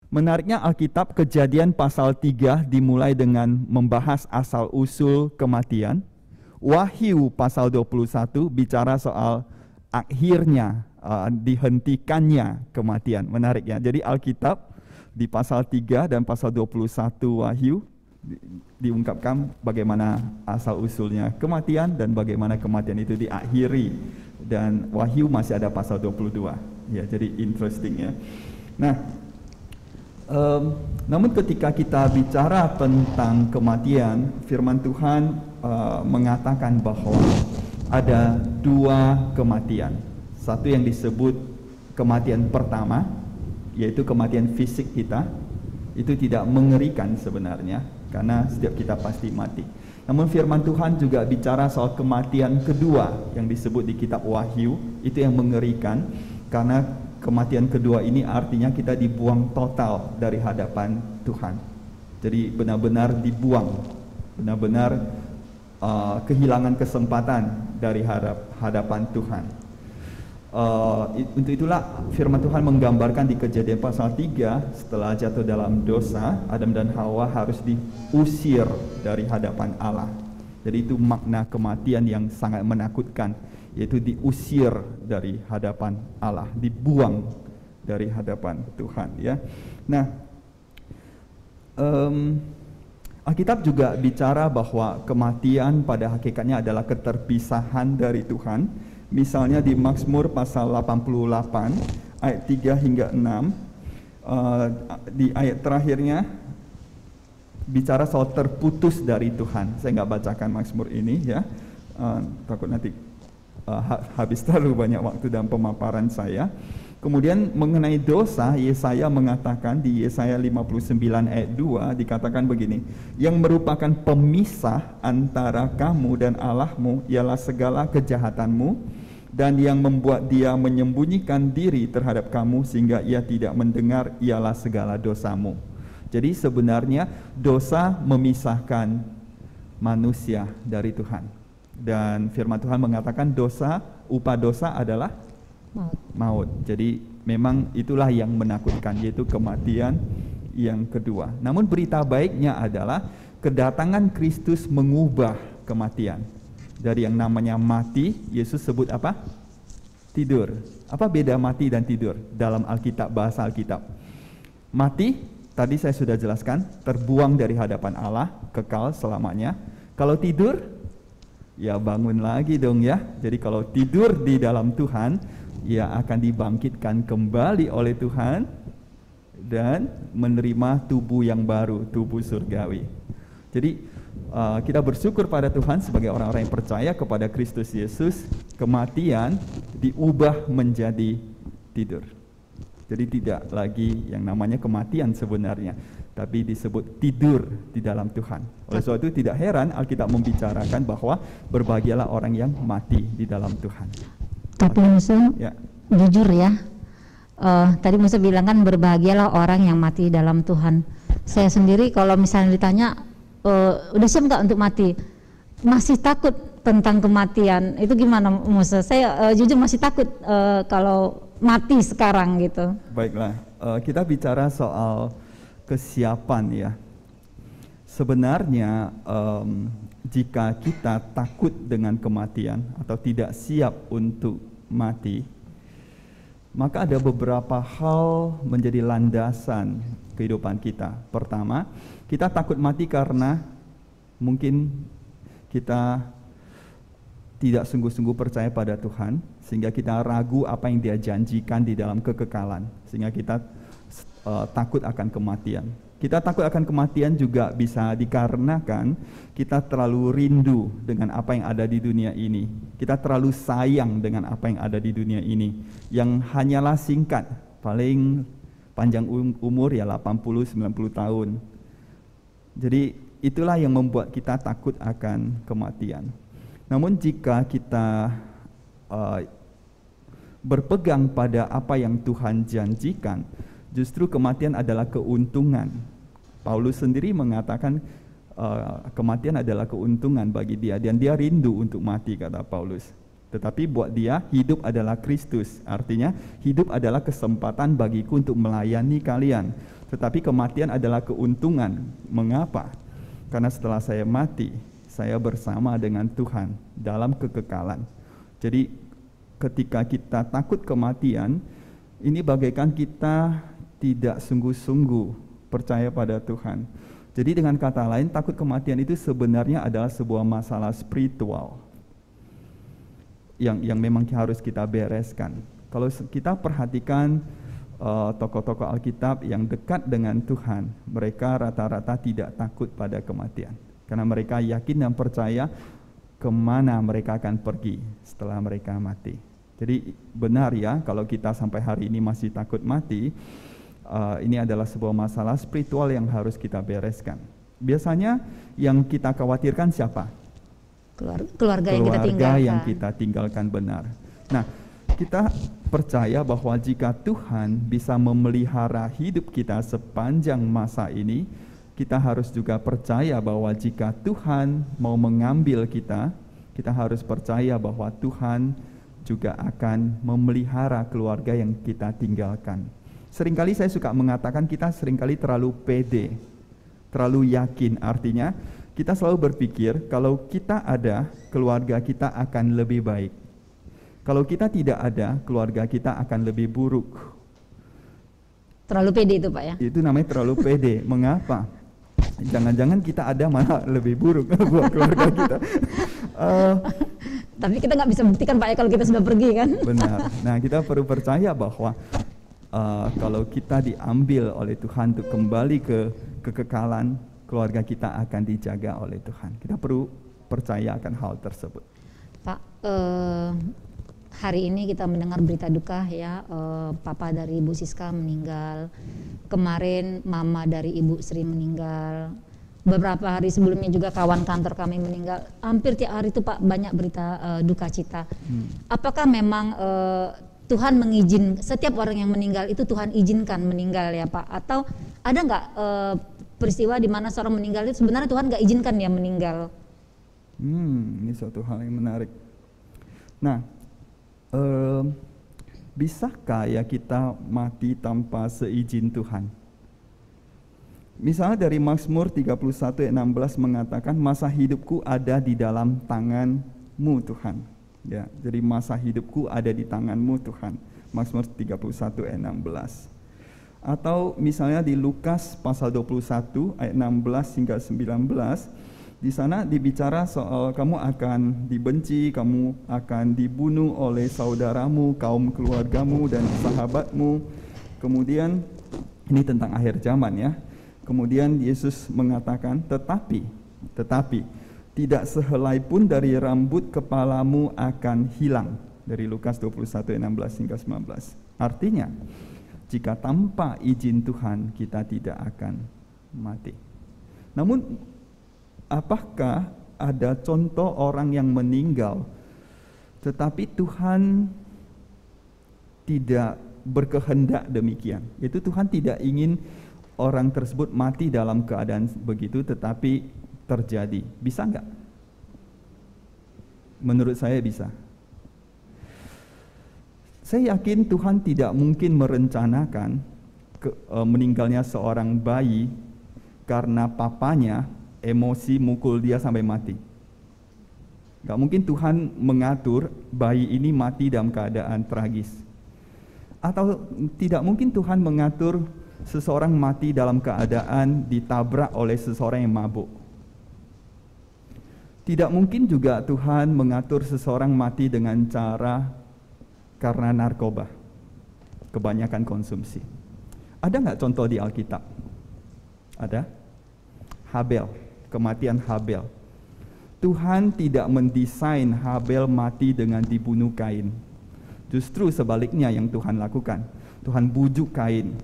Menariknya Alkitab Kejadian pasal 3 dimulai dengan membahas asal-usul kematian. Wahyu pasal 21 bicara soal akhirnya dihentikannya kematian. Menarik ya. Jadi Alkitab di pasal 3 dan pasal 21 Wahyu diungkapkan bagaimana asal-usulnya kematian dan bagaimana kematian itu diakhiri. Dan Wahyu masih ada pasal 22. Ya, jadi interesting ya. Nah, namun ketika kita bicara tentang kematian, firman Tuhan mengatakan bahwa ada dua kematian. Satu yang disebut kematian pertama, yaitu kematian fisik kita. Itu tidak mengerikan sebenarnya, karena setiap kita pasti mati. Namun firman Tuhan juga bicara soal kematian kedua yang disebut di kitab Wahyu. Itu yang mengerikan, karena kematian kedua ini artinya kita dibuang total dari hadapan Tuhan. Jadi benar-benar dibuang, benar-benar kehilangan kesempatan dari hadapan Tuhan. Untuk itulah firman Tuhan menggambarkan di Kejadian pasal 3, setelah jatuh dalam dosa, Adam dan Hawa harus diusir dari hadapan Allah. Jadi itu makna kematian yang sangat menakutkan, yaitu diusir dari hadapan Allah, dibuang dari hadapan Tuhan ya. Nah, Alkitab juga bicara bahwa kematian pada hakikatnya adalah keterpisahan dari Tuhan. Misalnya di Mazmur pasal 88 ayat 3 hingga 6, di ayat terakhirnya bicara soal terputus dari Tuhan. Saya nggak bacakan Mazmur ini ya, takut nanti habis terlalu banyak waktu dalam pemaparan saya. Kemudian mengenai dosa, Yesaya mengatakan di Yesaya 59 ayat 2 dikatakan begini, yang merupakan pemisah antara kamu dan Allahmu ialah segala kejahatanmu, dan yang membuat dia menyembunyikan diri terhadap kamu sehingga ia tidak mendengar ialah segala dosamu. Jadi sebenarnya dosa memisahkan manusia dari Tuhan. Dan firman Tuhan mengatakan upah dosa adalah maut. Jadi memang itulah yang menakutkan, yaitu kematian yang kedua. Namun berita baiknya adalah kedatangan Kristus mengubah kematian. Dari yang namanya mati, Yesus sebut apa? Tidur. Apa beda mati dan tidur dalam Alkitab, bahasa Alkitab? Mati, tadi saya sudah jelaskan, terbuang dari hadapan Allah, kekal selamanya. Kalau tidur, ya bangun lagi dong ya. Jadi kalau tidur di dalam Tuhan, ia akan dibangkitkan kembali oleh Tuhan dan menerima tubuh yang baru, tubuh surgawi. Jadi kita bersyukur pada Tuhan sebagai orang-orang yang percaya kepada Kristus Yesus, kematian diubah menjadi tidur. Jadi tidak lagi yang namanya kematian sebenarnya, tapi disebut tidur di dalam Tuhan. Oleh sebab itu tidak heran Alkitab membicarakan bahwa berbahagialah orang yang mati di dalam Tuhan. Tapi Musa, ya. Jujur ya, tadi Musa bilang kan berbahagialah orang yang mati dalam Tuhan. Saya sendiri kalau misalnya ditanya, udah siap nggak untuk mati? Masih takut tentang kematian. Itu gimana Musa? Saya jujur masih takut kalau mati sekarang gitu. Baiklah, kita bicara soal kesiapan ya. Sebenarnya jika kita takut dengan kematian atau tidak siap untuk mati, maka ada beberapa hal menjadi landasan kehidupan kita. Pertama, kita takut mati karena mungkin kita tidak sungguh-sungguh percaya pada Tuhan, sehingga kita ragu apa yang Dia janjikan di dalam kekekalan, sehingga kita takut akan kematian. Kita takut akan kematian juga bisa dikarenakan kita terlalu rindu dengan apa yang ada di dunia ini. Kita terlalu sayang dengan apa yang ada di dunia ini, yang hanyalah singkat, paling panjang umur ya 80-90 tahun. Jadi itulah yang membuat kita takut akan kematian. Namun jika kita berpegang pada apa yang Tuhan janjikan, justru kematian adalah keuntungan. Paulus sendiri mengatakan kematian adalah keuntungan bagi dia, dan dia rindu untuk mati, kata Paulus. Tetapi buat dia, hidup adalah Kristus. Artinya, hidup adalah kesempatan bagiku untuk melayani kalian. Tetapi kematian adalah keuntungan. Mengapa? Karena setelah saya mati, saya bersama dengan Tuhan dalam kekekalan. Jadi, ketika kita takut kematian, ini bagaikan kita tidak sungguh-sungguh percaya pada Tuhan. Jadi dengan kata lain, takut kematian itu sebenarnya adalah sebuah masalah spiritual yang memang harus kita bereskan. Kalau kita perhatikan tokoh-tokoh Alkitab yang dekat dengan Tuhan, mereka rata-rata tidak takut pada kematian. Karena mereka yakin dan percaya kemana mereka akan pergi setelah mereka mati. Jadi benar ya, kalau kita sampai hari ini masih takut mati, ini adalah sebuah masalah spiritual yang harus kita bereskan. Biasanya yang kita khawatirkan siapa? Keluarga yang kita tinggalkan benar. Nah, kita percaya bahwa jika Tuhan bisa memelihara hidup kita sepanjang masa ini, kita harus juga percaya bahwa jika Tuhan mau mengambil kita, kita harus percaya bahwa Tuhan juga akan memelihara keluarga yang kita tinggalkan. Seringkali saya suka mengatakan kita seringkali terlalu pede, terlalu yakin. Artinya kita selalu berpikir kalau kita ada, keluarga kita akan lebih baik. Kalau kita tidak ada, keluarga kita akan lebih buruk. Terlalu pede itu Pak ya? Itu namanya terlalu pede. Mengapa? Jangan-jangan kita ada malah lebih buruk buat keluarga kita. Tapi kita nggak bisa buktikan Pak ya kalau kita sudah pergi kan? Benar. Nah, kita perlu percaya bahwa kalau kita diambil oleh Tuhan untuk kembali ke kekekalan, keluarga kita akan dijaga oleh Tuhan. Kita perlu percaya akan hal tersebut. Pak, hari ini kita mendengar berita duka ya, papa dari Ibu Siska meninggal. Kemarin mama dari Ibu Sri meninggal. Beberapa hari sebelumnya juga kawan kantor kami meninggal. Hampir tiap hari itu Pak banyak berita duka cita. Apakah memang Tuhan mengizinkan setiap orang yang meninggal itu Tuhan izinkan meninggal ya Pak? Atau ada nggak peristiwa di mana seorang meninggal itu sebenarnya Tuhan nggak izinkan dia meninggal? Ini suatu hal yang menarik. Nah, bisakah ya kita mati tanpa seizin Tuhan? Misalnya dari Mazmur 31 ayat 16 mengatakan, masa hidupku ada di dalam tangan-Mu Tuhan. Ya, jadi masa hidupku ada di tangan-Mu Tuhan. Mazmur 31 ayat 16. Atau misalnya di Lukas pasal 21 ayat 16 hingga 19, di sana dibicara soal kamu akan dibenci, kamu akan dibunuh oleh saudaramu, kaum keluargamu dan sahabatmu. Kemudian ini tentang akhir zaman ya. Kemudian Yesus mengatakan, tetapi tidak sehelai pun dari rambut kepalamu akan hilang. Dari Lukas 21 ayat 16 hingga 19. Artinya, jika tanpa izin Tuhan kita tidak akan mati. Namun apakah ada contoh orang yang meninggal tetapi Tuhan tidak berkehendak demikian? Yaitu Tuhan tidak ingin orang tersebut mati dalam keadaan begitu tetapi terjadi. Bisa enggak? Menurut saya bisa. Saya yakin Tuhan tidak mungkin merencanakan meninggalnya seorang bayi karena papanya emosi mukul dia sampai mati. Gak mungkin Tuhan mengatur bayi ini mati dalam keadaan tragis. Atau tidak mungkin Tuhan mengatur seseorang mati dalam keadaan ditabrak oleh seseorang yang mabuk. Tidak mungkin juga Tuhan mengatur seseorang mati dengan cara karena narkoba, kebanyakan konsumsi. Ada nggak contoh di Alkitab? Ada? Habel, kematian Habel. Tuhan tidak mendesain Habel mati dengan dibunuh Kain. Justru sebaliknya yang Tuhan lakukan. Tuhan bujuk Kain.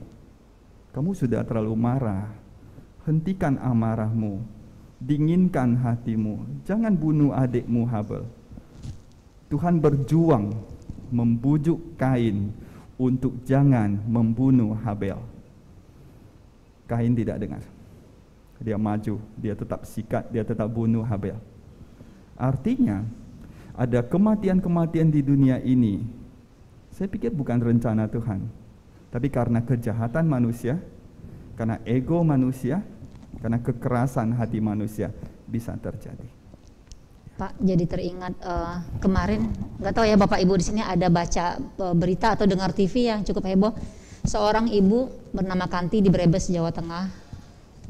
Kamu sudah terlalu marah. Hentikan amarahmu. Dinginkan hatimu. Jangan bunuh adikmu Habel. Tuhan berjuang membujuk Kain untuk jangan membunuh Habel. Kain tidak dengar. Dia maju, dia tetap sikat, dia tetap bunuh Habel. Artinya, ada kematian-kematian di dunia ini, saya pikir bukan rencana Tuhan, tapi karena kejahatan manusia, karena ego manusia, karena kekerasan hati manusia bisa terjadi. Pak, jadi teringat kemarin, nggak tahu ya Bapak Ibu di sini ada baca berita atau dengar TV yang cukup heboh. Seorang ibu bernama Kanti di Brebes, Jawa Tengah,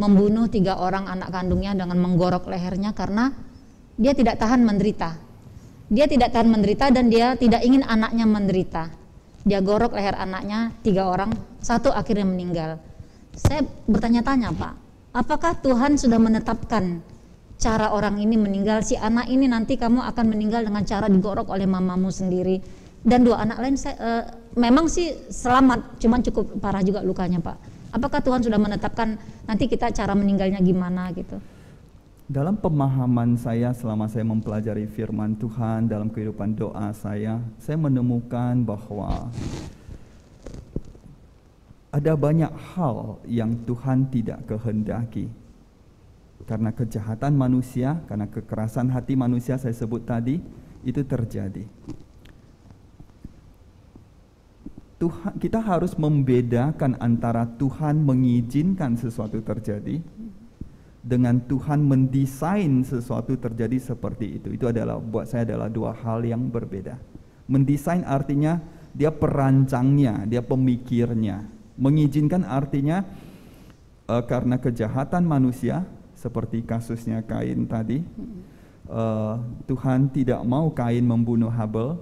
membunuh 3 orang anak kandungnya dengan menggorok lehernya karena dia tidak tahan menderita. Dia tidak tahan menderita dan dia tidak ingin anaknya menderita. Dia gorok leher anaknya 3 orang, 1 akhirnya meninggal. Saya bertanya-tanya, Pak, apakah Tuhan sudah menetapkan cara orang ini meninggal, si anak ini nanti kamu akan meninggal dengan cara digorok oleh mamamu sendiri, dan 2 anak lain memang sih selamat, cuman cukup parah juga lukanya, Pak. Apakah Tuhan sudah menetapkan nanti kita cara meninggalnya gimana gitu? Dalam pemahaman saya selama saya mempelajari firman Tuhan dalam kehidupan doa saya menemukan bahwa ada banyak hal yang Tuhan tidak kehendaki. Karena kejahatan manusia, karena kekerasan hati manusia saya sebut tadi, itu terjadi. Kita harus membedakan antara Tuhan mengizinkan sesuatu terjadi dengan Tuhan mendesain sesuatu terjadi seperti itu. Itu adalah, buat saya adalah 2 hal yang berbeda. Mendesain artinya dia perancangnya, dia pemikirnya. Mengizinkan artinya karena kejahatan manusia, seperti kasusnya Kain tadi, Tuhan tidak mau Kain membunuh Habel.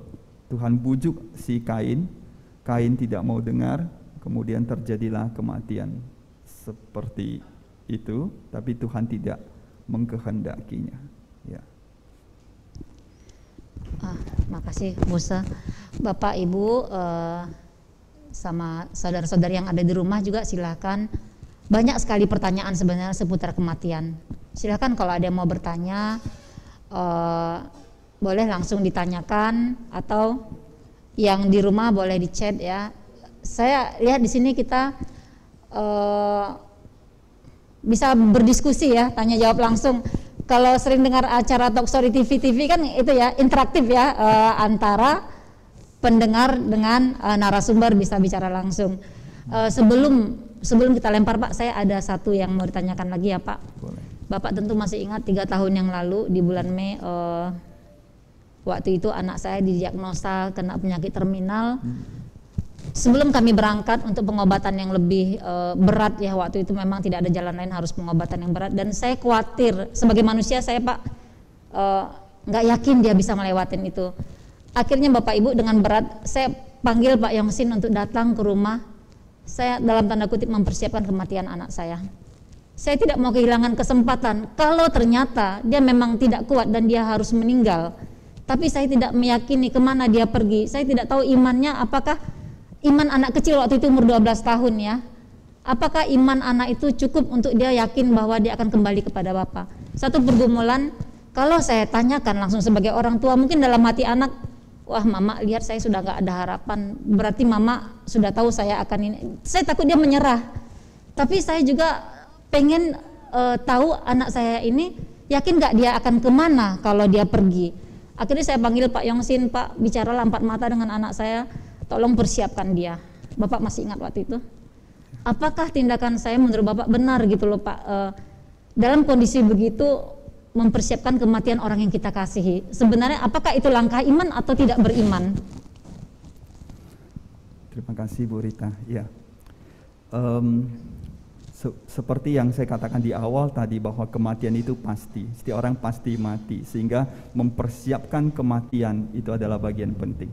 Tuhan bujuk si Kain tidak mau dengar, kemudian terjadilah kematian seperti itu, tapi Tuhan tidak mengkehendakinya. Ya. Makasih Musa. Bapak Ibu sama saudara-saudari yang ada di rumah juga silakan. Banyak sekali pertanyaan sebenarnya seputar kematian. Silakan kalau ada yang mau bertanya, boleh langsung ditanyakan, atau yang di rumah boleh di chat ya. Saya lihat di sini kita bisa berdiskusi ya, tanya jawab langsung. Kalau sering dengar acara Talk Story TV kan itu ya, interaktif ya, antara pendengar dengan narasumber bisa bicara langsung. Sebelum kita lempar Pak, saya ada satu yang mau ditanyakan lagi ya Pak. Boleh. Bapak tentu masih ingat 3 tahun yang lalu di bulan Mei, waktu itu anak saya didiagnosa kena penyakit terminal. Sebelum kami berangkat untuk pengobatan yang lebih berat ya, waktu itu memang tidak ada jalan lain, harus pengobatan yang berat, dan saya khawatir sebagai manusia saya Pak nggak yakin dia bisa melewatin itu. Akhirnya Bapak Ibu dengan berat saya panggil Pak Yongsin untuk datang ke rumah. Saya dalam tanda kutip mempersiapkan kematian anak saya. Saya tidak mau kehilangan kesempatan kalau ternyata dia memang tidak kuat dan dia harus meninggal. Tapi saya tidak meyakini kemana dia pergi. Saya tidak tahu imannya, apakah iman anak kecil waktu itu umur 12 tahun ya, apakah iman anak itu cukup untuk dia yakin bahwa dia akan kembali kepada Bapa. Satu pergumulan, kalau saya tanyakan langsung sebagai orang tua, mungkin dalam hati anak, wah mama lihat saya sudah gak ada harapan, berarti mama sudah tahu saya akan ini. Saya takut dia menyerah. Tapi saya juga pengen tahu anak saya ini yakin gak dia akan kemana kalau dia pergi. Akhirnya saya panggil Pak Yongsin, Pak bicaralah 4 mata dengan anak saya, tolong persiapkan dia. Bapak masih ingat waktu itu? Apakah tindakan saya menurut Bapak benar gitu loh Pak, dalam kondisi begitu mempersiapkan kematian orang yang kita kasihi? Sebenarnya apakah itu langkah iman atau tidak beriman? Terima kasih Bu Rita. Ya, seperti yang saya katakan di awal tadi, bahwa kematian itu pasti, setiap orang pasti mati, sehingga mempersiapkan kematian itu adalah bagian penting.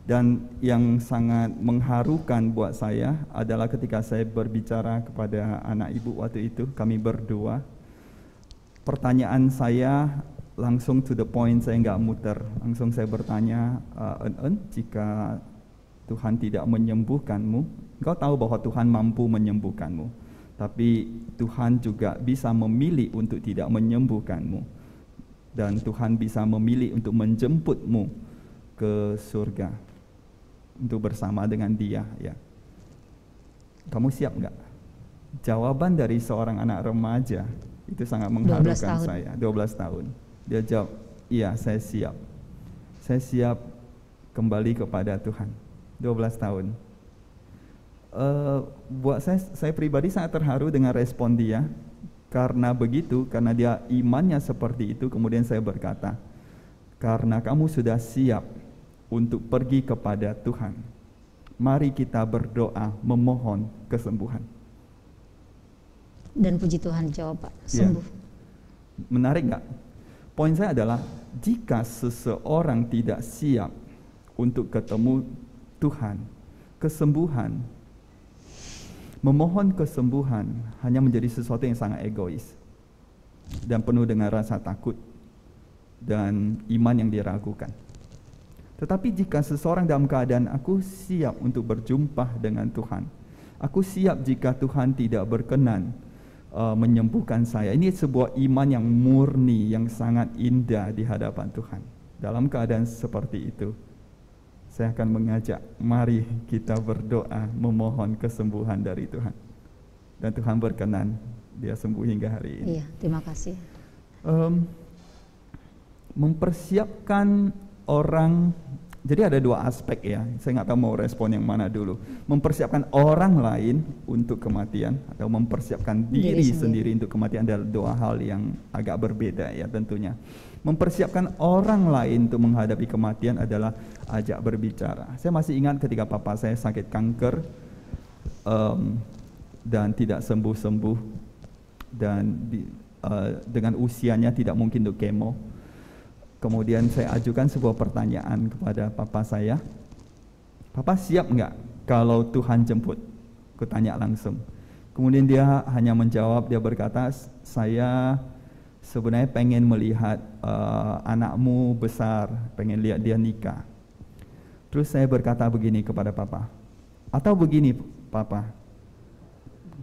Dan yang sangat mengharukan buat saya adalah ketika saya berbicara kepada anak ibu waktu itu, kami berdua, pertanyaan saya langsung to the point, saya nggak muter, langsung saya bertanya, jika Tuhan tidak menyembuhkanmu, engkau tahu bahwa Tuhan mampu menyembuhkanmu, tapi Tuhan juga bisa memilih untuk tidak menyembuhkanmu, dan Tuhan bisa memilih untuk menjemputmu ke surga untuk bersama dengan Dia. Ya, kamu siap nggak? Jawaban dari seorang anak remaja itu sangat mengharukan saya. 12 tahun. Dia jawab, iya saya siap. Saya siap kembali kepada Tuhan. 12 tahun. Buat saya pribadi sangat terharu dengan respon dia. Karena begitu, karena dia imannya seperti itu, kemudian saya berkata, karena kamu sudah siap untuk pergi kepada Tuhan, mari kita berdoa memohon kesembuhan. Dan puji Tuhan jawab, Pak, sembuh. Ya. Menarik nggak? Poin saya adalah, jika seseorang tidak siap untuk ketemu Tuhan, kesembuhan, memohon kesembuhan hanya menjadi sesuatu yang sangat egois dan penuh dengan rasa takut dan iman yang diragukan. Tetapi jika seseorang dalam keadaan aku siap untuk berjumpa dengan Tuhan, aku siap jika Tuhan tidak berkenan menyembuhkan saya. Ini sebuah iman yang murni, yang sangat indah di hadapan Tuhan. Dalam keadaan seperti itu, saya akan mengajak, mari kita berdoa memohon kesembuhan dari Tuhan. Dan Tuhan berkenan, dia sembuh hingga hari ini. Iya, terima kasih. Mempersiapkan orang, jadi ada dua aspek ya, saya nggak tahu mau respon yang mana dulu. Mempersiapkan orang lain untuk kematian, atau mempersiapkan diri sendiri untuk kematian, adalah dua hal yang agak berbeda ya tentunya. Mempersiapkan orang lain untuk menghadapi kematian adalah ajak berbicara. Saya masih ingat ketika papa saya sakit kanker dan tidak sembuh-sembuh, dan dengan usianya tidak mungkin untuk kemo. Kemudian saya ajukan sebuah pertanyaan kepada papa saya, papa siap nggak kalau Tuhan jemput? Aku tanya langsung. Kemudian dia hanya menjawab, dia berkata, saya sebenarnya pengen melihat anakmu besar, pengen lihat dia nikah. Terus saya berkata begini kepada papa, atau begini papa,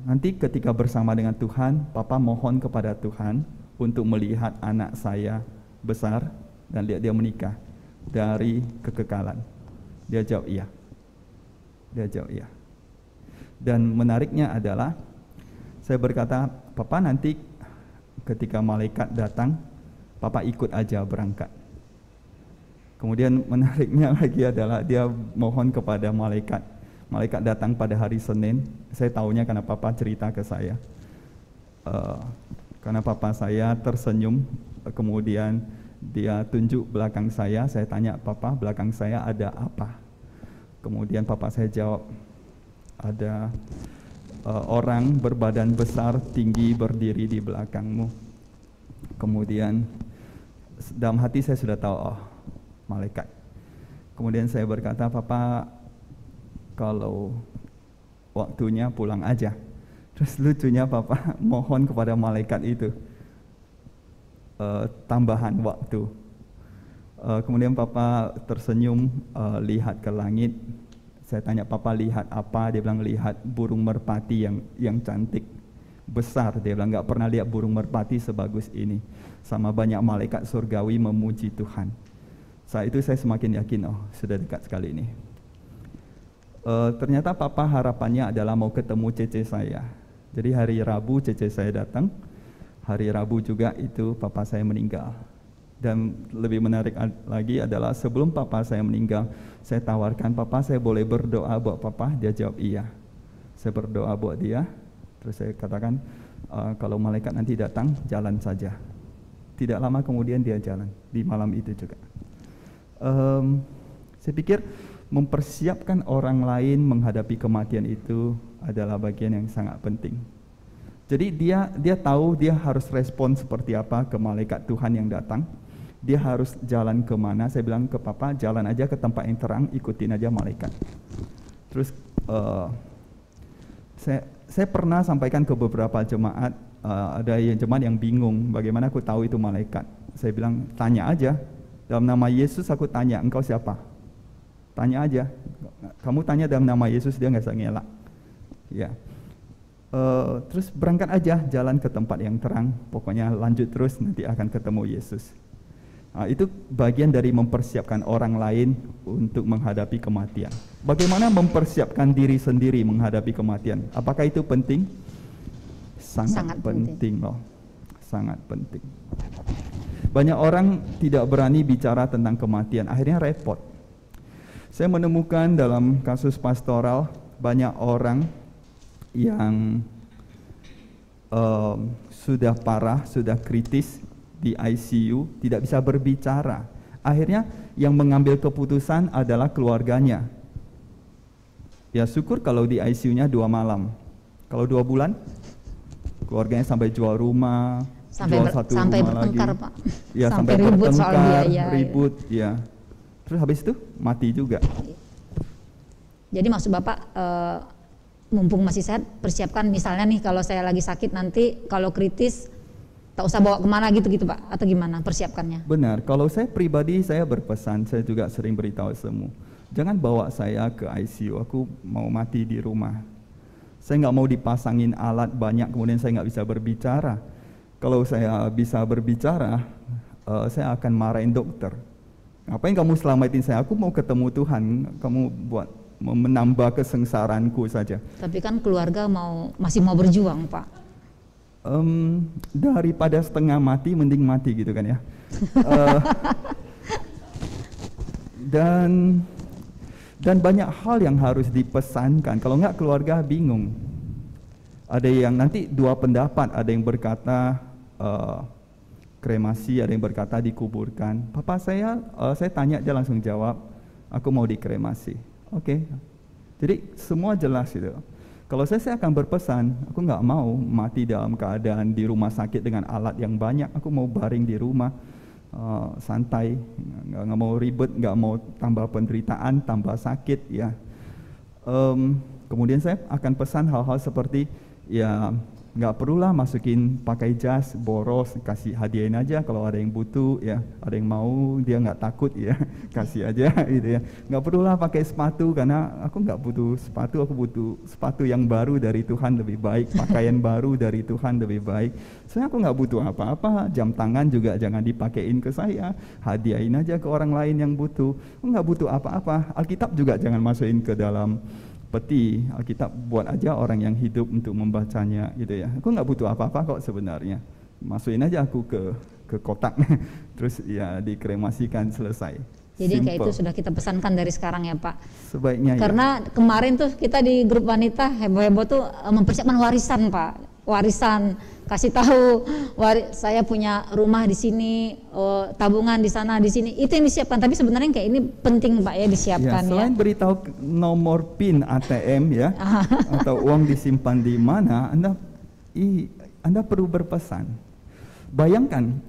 nanti ketika bersama dengan Tuhan, papa mohon kepada Tuhan untuk melihat anak saya besar dan lihat dia menikah dari kekekalan. Dia jawab iya. Dia jawab iya. Dan menariknya adalah, saya berkata, papa nanti ketika malaikat datang, papa ikut aja berangkat. Kemudian menariknya lagi adalah dia mohon kepada malaikat. Malaikat datang pada hari Senin. Saya tahunya karena papa cerita ke saya. Karena papa saya tersenyum, kemudian dia tunjuk belakang saya tanya, papa belakang saya ada apa? Kemudian papa saya jawab, ada orang berbadan besar, tinggi, berdiri di belakangmu. Kemudian dalam hati saya sudah tahu, oh malaikat. Kemudian saya berkata, papa kalau waktunya pulang aja. Terus lucunya papa mohon kepada malaikat itu tambahan waktu. Kemudian papa tersenyum, lihat ke langit. Saya tanya, papa lihat apa? Dia bilang lihat burung merpati yang cantik, besar. Dia bilang nggak pernah lihat burung merpati sebagus ini. Sama banyak malaikat surgawi memuji Tuhan. Saat itu saya semakin yakin, oh sudah dekat sekali ini. Ternyata papa harapannya adalah mau ketemu cece saya. Jadi hari Rabu cece saya datang. Hari Rabu juga itu papa saya meninggal. Dan lebih menarik lagi adalah sebelum papa saya meninggal, saya tawarkan, papa saya boleh berdoa buat papa? Dia jawab iya. Saya berdoa buat dia. Terus saya katakan, kalau malaikat nanti datang, jalan saja. Tidak lama kemudian dia jalan, di malam itu juga. Saya pikir mempersiapkan orang lain menghadapi kematian itu adalah bagian yang sangat penting. Jadi dia tahu dia harus respon seperti apa ke malaikat Tuhan yang datang. Dia harus jalan kemana. Saya bilang ke papa, jalan aja ke tempat yang terang, ikutin aja malaikat. Terus saya pernah sampaikan ke beberapa jemaat, ada jemaat yang bingung, bagaimana aku tahu itu malaikat. Saya bilang, tanya aja, dalam nama Yesus aku tanya, engkau siapa? Tanya aja, kamu tanya dalam nama Yesus, dia nggak usah ngelak. Ya. Terus berangkat aja, jalan ke tempat yang terang, pokoknya lanjut terus, nanti akan ketemu Yesus. Itu bagian dari mempersiapkan orang lain untuk menghadapi kematian. Bagaimana mempersiapkan diri sendiri menghadapi kematian? Apakah itu penting? Sangat penting loh, sangat penting. Banyak orang tidak berani bicara tentang kematian, akhirnya repot. Saya menemukan dalam kasus pastoral banyak orang yang sudah parah, sudah kritis di ICU, tidak bisa berbicara. Akhirnya yang mengambil keputusan adalah keluarganya. Ya syukur kalau di ICU-nya 2 malam. Kalau 2 bulan, keluarganya sampai jual rumah, jual satu sampai rumah bertengkar, lagi. Pak. Ya, sampai ribut soal bertengkar, biaya. ribut, ya. Terus habis itu mati juga. Jadi maksud Bapak, mumpung masih sehat, persiapkan misalnya nih kalau saya lagi sakit nanti kalau kritis tak usah bawa kemana gitu Pak, atau gimana persiapkannya? Benar, kalau saya pribadi saya berpesan, saya juga sering beritahu semua, jangan bawa saya ke ICU, aku mau mati di rumah. Saya nggak mau dipasangin alat banyak kemudian saya nggak bisa berbicara. Kalau saya bisa berbicara, saya akan marahin dokter. Ngapain kamu selamatin saya? Aku mau ketemu Tuhan, kamu buat menambah kesengsaraanku saja. Tapi kan keluarga masih mau berjuang, Pak. Daripada setengah mati, mending mati gitu kan ya. Dan banyak hal yang harus dipesankan. Kalau enggak keluarga bingung. Ada yang nanti 2 pendapat, ada yang berkata kremasi, ada yang berkata dikuburkan. Papa saya tanya dia langsung jawab, aku mau dikremasi. Oke. Jadi semua jelas gitu. Kalau saya akan berpesan, aku nggak mau mati dalam keadaan di rumah sakit dengan alat yang banyak. Aku mau baring di rumah, santai, nggak mau ribet, nggak mau tambah penderitaan, tambah sakit ya. Kemudian saya akan pesan hal-hal seperti ya nggak perlulah masukin pakai jas boros, kasih hadiahin aja kalau ada yang butuh ya, ada yang mau dia nggak takut ya, kasih aja gitu ya. Nggak perlulah pakai sepatu karena aku nggak butuh sepatu, aku butuh sepatu yang baru dari Tuhan lebih baik, pakaian baru dari Tuhan lebih baik. Saya aku nggak butuh apa-apa, jam tangan juga jangan dipakein ke saya, hadiahin aja ke orang lain yang butuh. Aku nggak butuh apa-apa. Alkitab juga jangan masukin ke dalam peti, Alkitab buat aja orang yang hidup untuk membacanya gitu ya. Aku nggak butuh apa-apa kok sebenarnya. Masukin aja aku ke kotak terus ya dikremasikan, selesai. Jadi Simple. kayak itu sudah kita pesankan dari sekarang ya Pak. Sebaiknya karena ya. Kemarin tuh kita di grup wanita heboh-heboh tuh mempersiapkan warisan Pak. Warisan, kasih tahu saya punya rumah di sini, tabungan di sana di sini, itu yang disiapkan. Tapi sebenarnya kayak ini penting Pak ya disiapkan ya. Selain beritahu nomor PIN ATM ya atau uang disimpan di mana, Anda perlu berpesan. Bayangkan,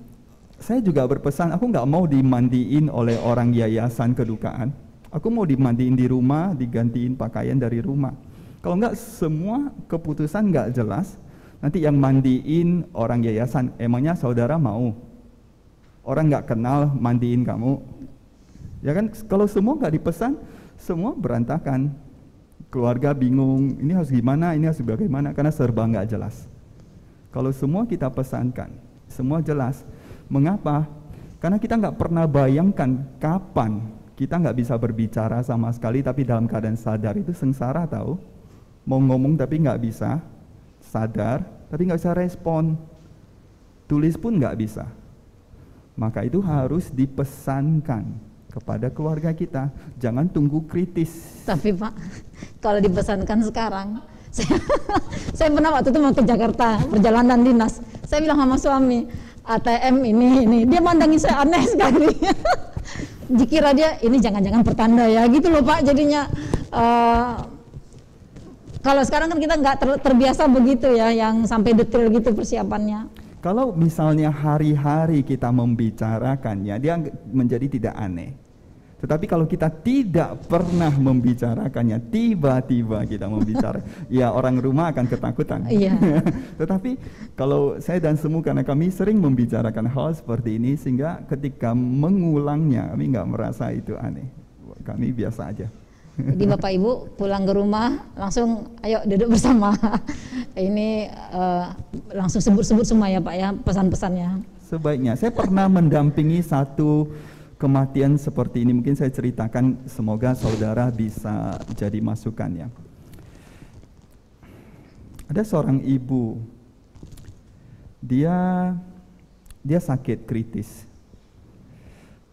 saya juga berpesan, aku nggak mau dimandiin oleh orang yayasan kedukaan. Aku mau dimandiin di rumah, digantiin pakaian dari rumah. Kalau nggak, semua keputusan nggak jelas. Nanti yang mandiin orang yayasan, emangnya saudara mau? Orang nggak kenal mandiin kamu, ya kan? Kalau semua nggak dipesan, semua berantakan. Keluarga bingung, ini harus gimana, ini harus bagaimana, karena serba nggak jelas. Kalau semua kita pesankan, semua jelas. Mengapa? Karena kita nggak pernah bayangkan kapan kita nggak bisa berbicara sama sekali, tapi dalam keadaan sadar. Itu sengsara tahu. Mau ngomong tapi nggak bisa, sadar tapi nggak bisa respon, tulis pun nggak bisa. Maka itu harus dipesankan kepada keluarga kita, jangan tunggu kritis. Tapi Pak, kalau dipesankan sekarang, saya pernah waktu itu mau ke Jakarta perjalanan dinas, saya bilang sama suami, ATM ini, dia mandangin saya aneh sekali. Dikira dia ini jangan-jangan pertanda ya gitu loh Pak, jadinya kalau sekarang kan kita nggak terbiasa begitu ya, yang sampai detail gitu persiapannya. Kalau misalnya hari-hari kita membicarakannya, dia menjadi tidak aneh. Tetapi kalau kita tidak pernah membicarakannya, tiba-tiba kita membicara, ya orang rumah akan ketakutan. Iya. Tetapi kalau saya dan semua, karena kami sering membicarakan hal seperti ini, sehingga ketika mengulangnya kami nggak merasa itu aneh. Kami biasa aja. Jadi Bapak Ibu pulang ke rumah langsung ayo duduk bersama. Ini langsung sebut-sebut semua ya Pak ya pesan-pesannya. Sebaiknya. Saya pernah mendampingi satu kematian seperti ini, mungkin saya ceritakan, semoga saudara bisa jadi masukan ya. Ada seorang ibu, dia sakit kritis,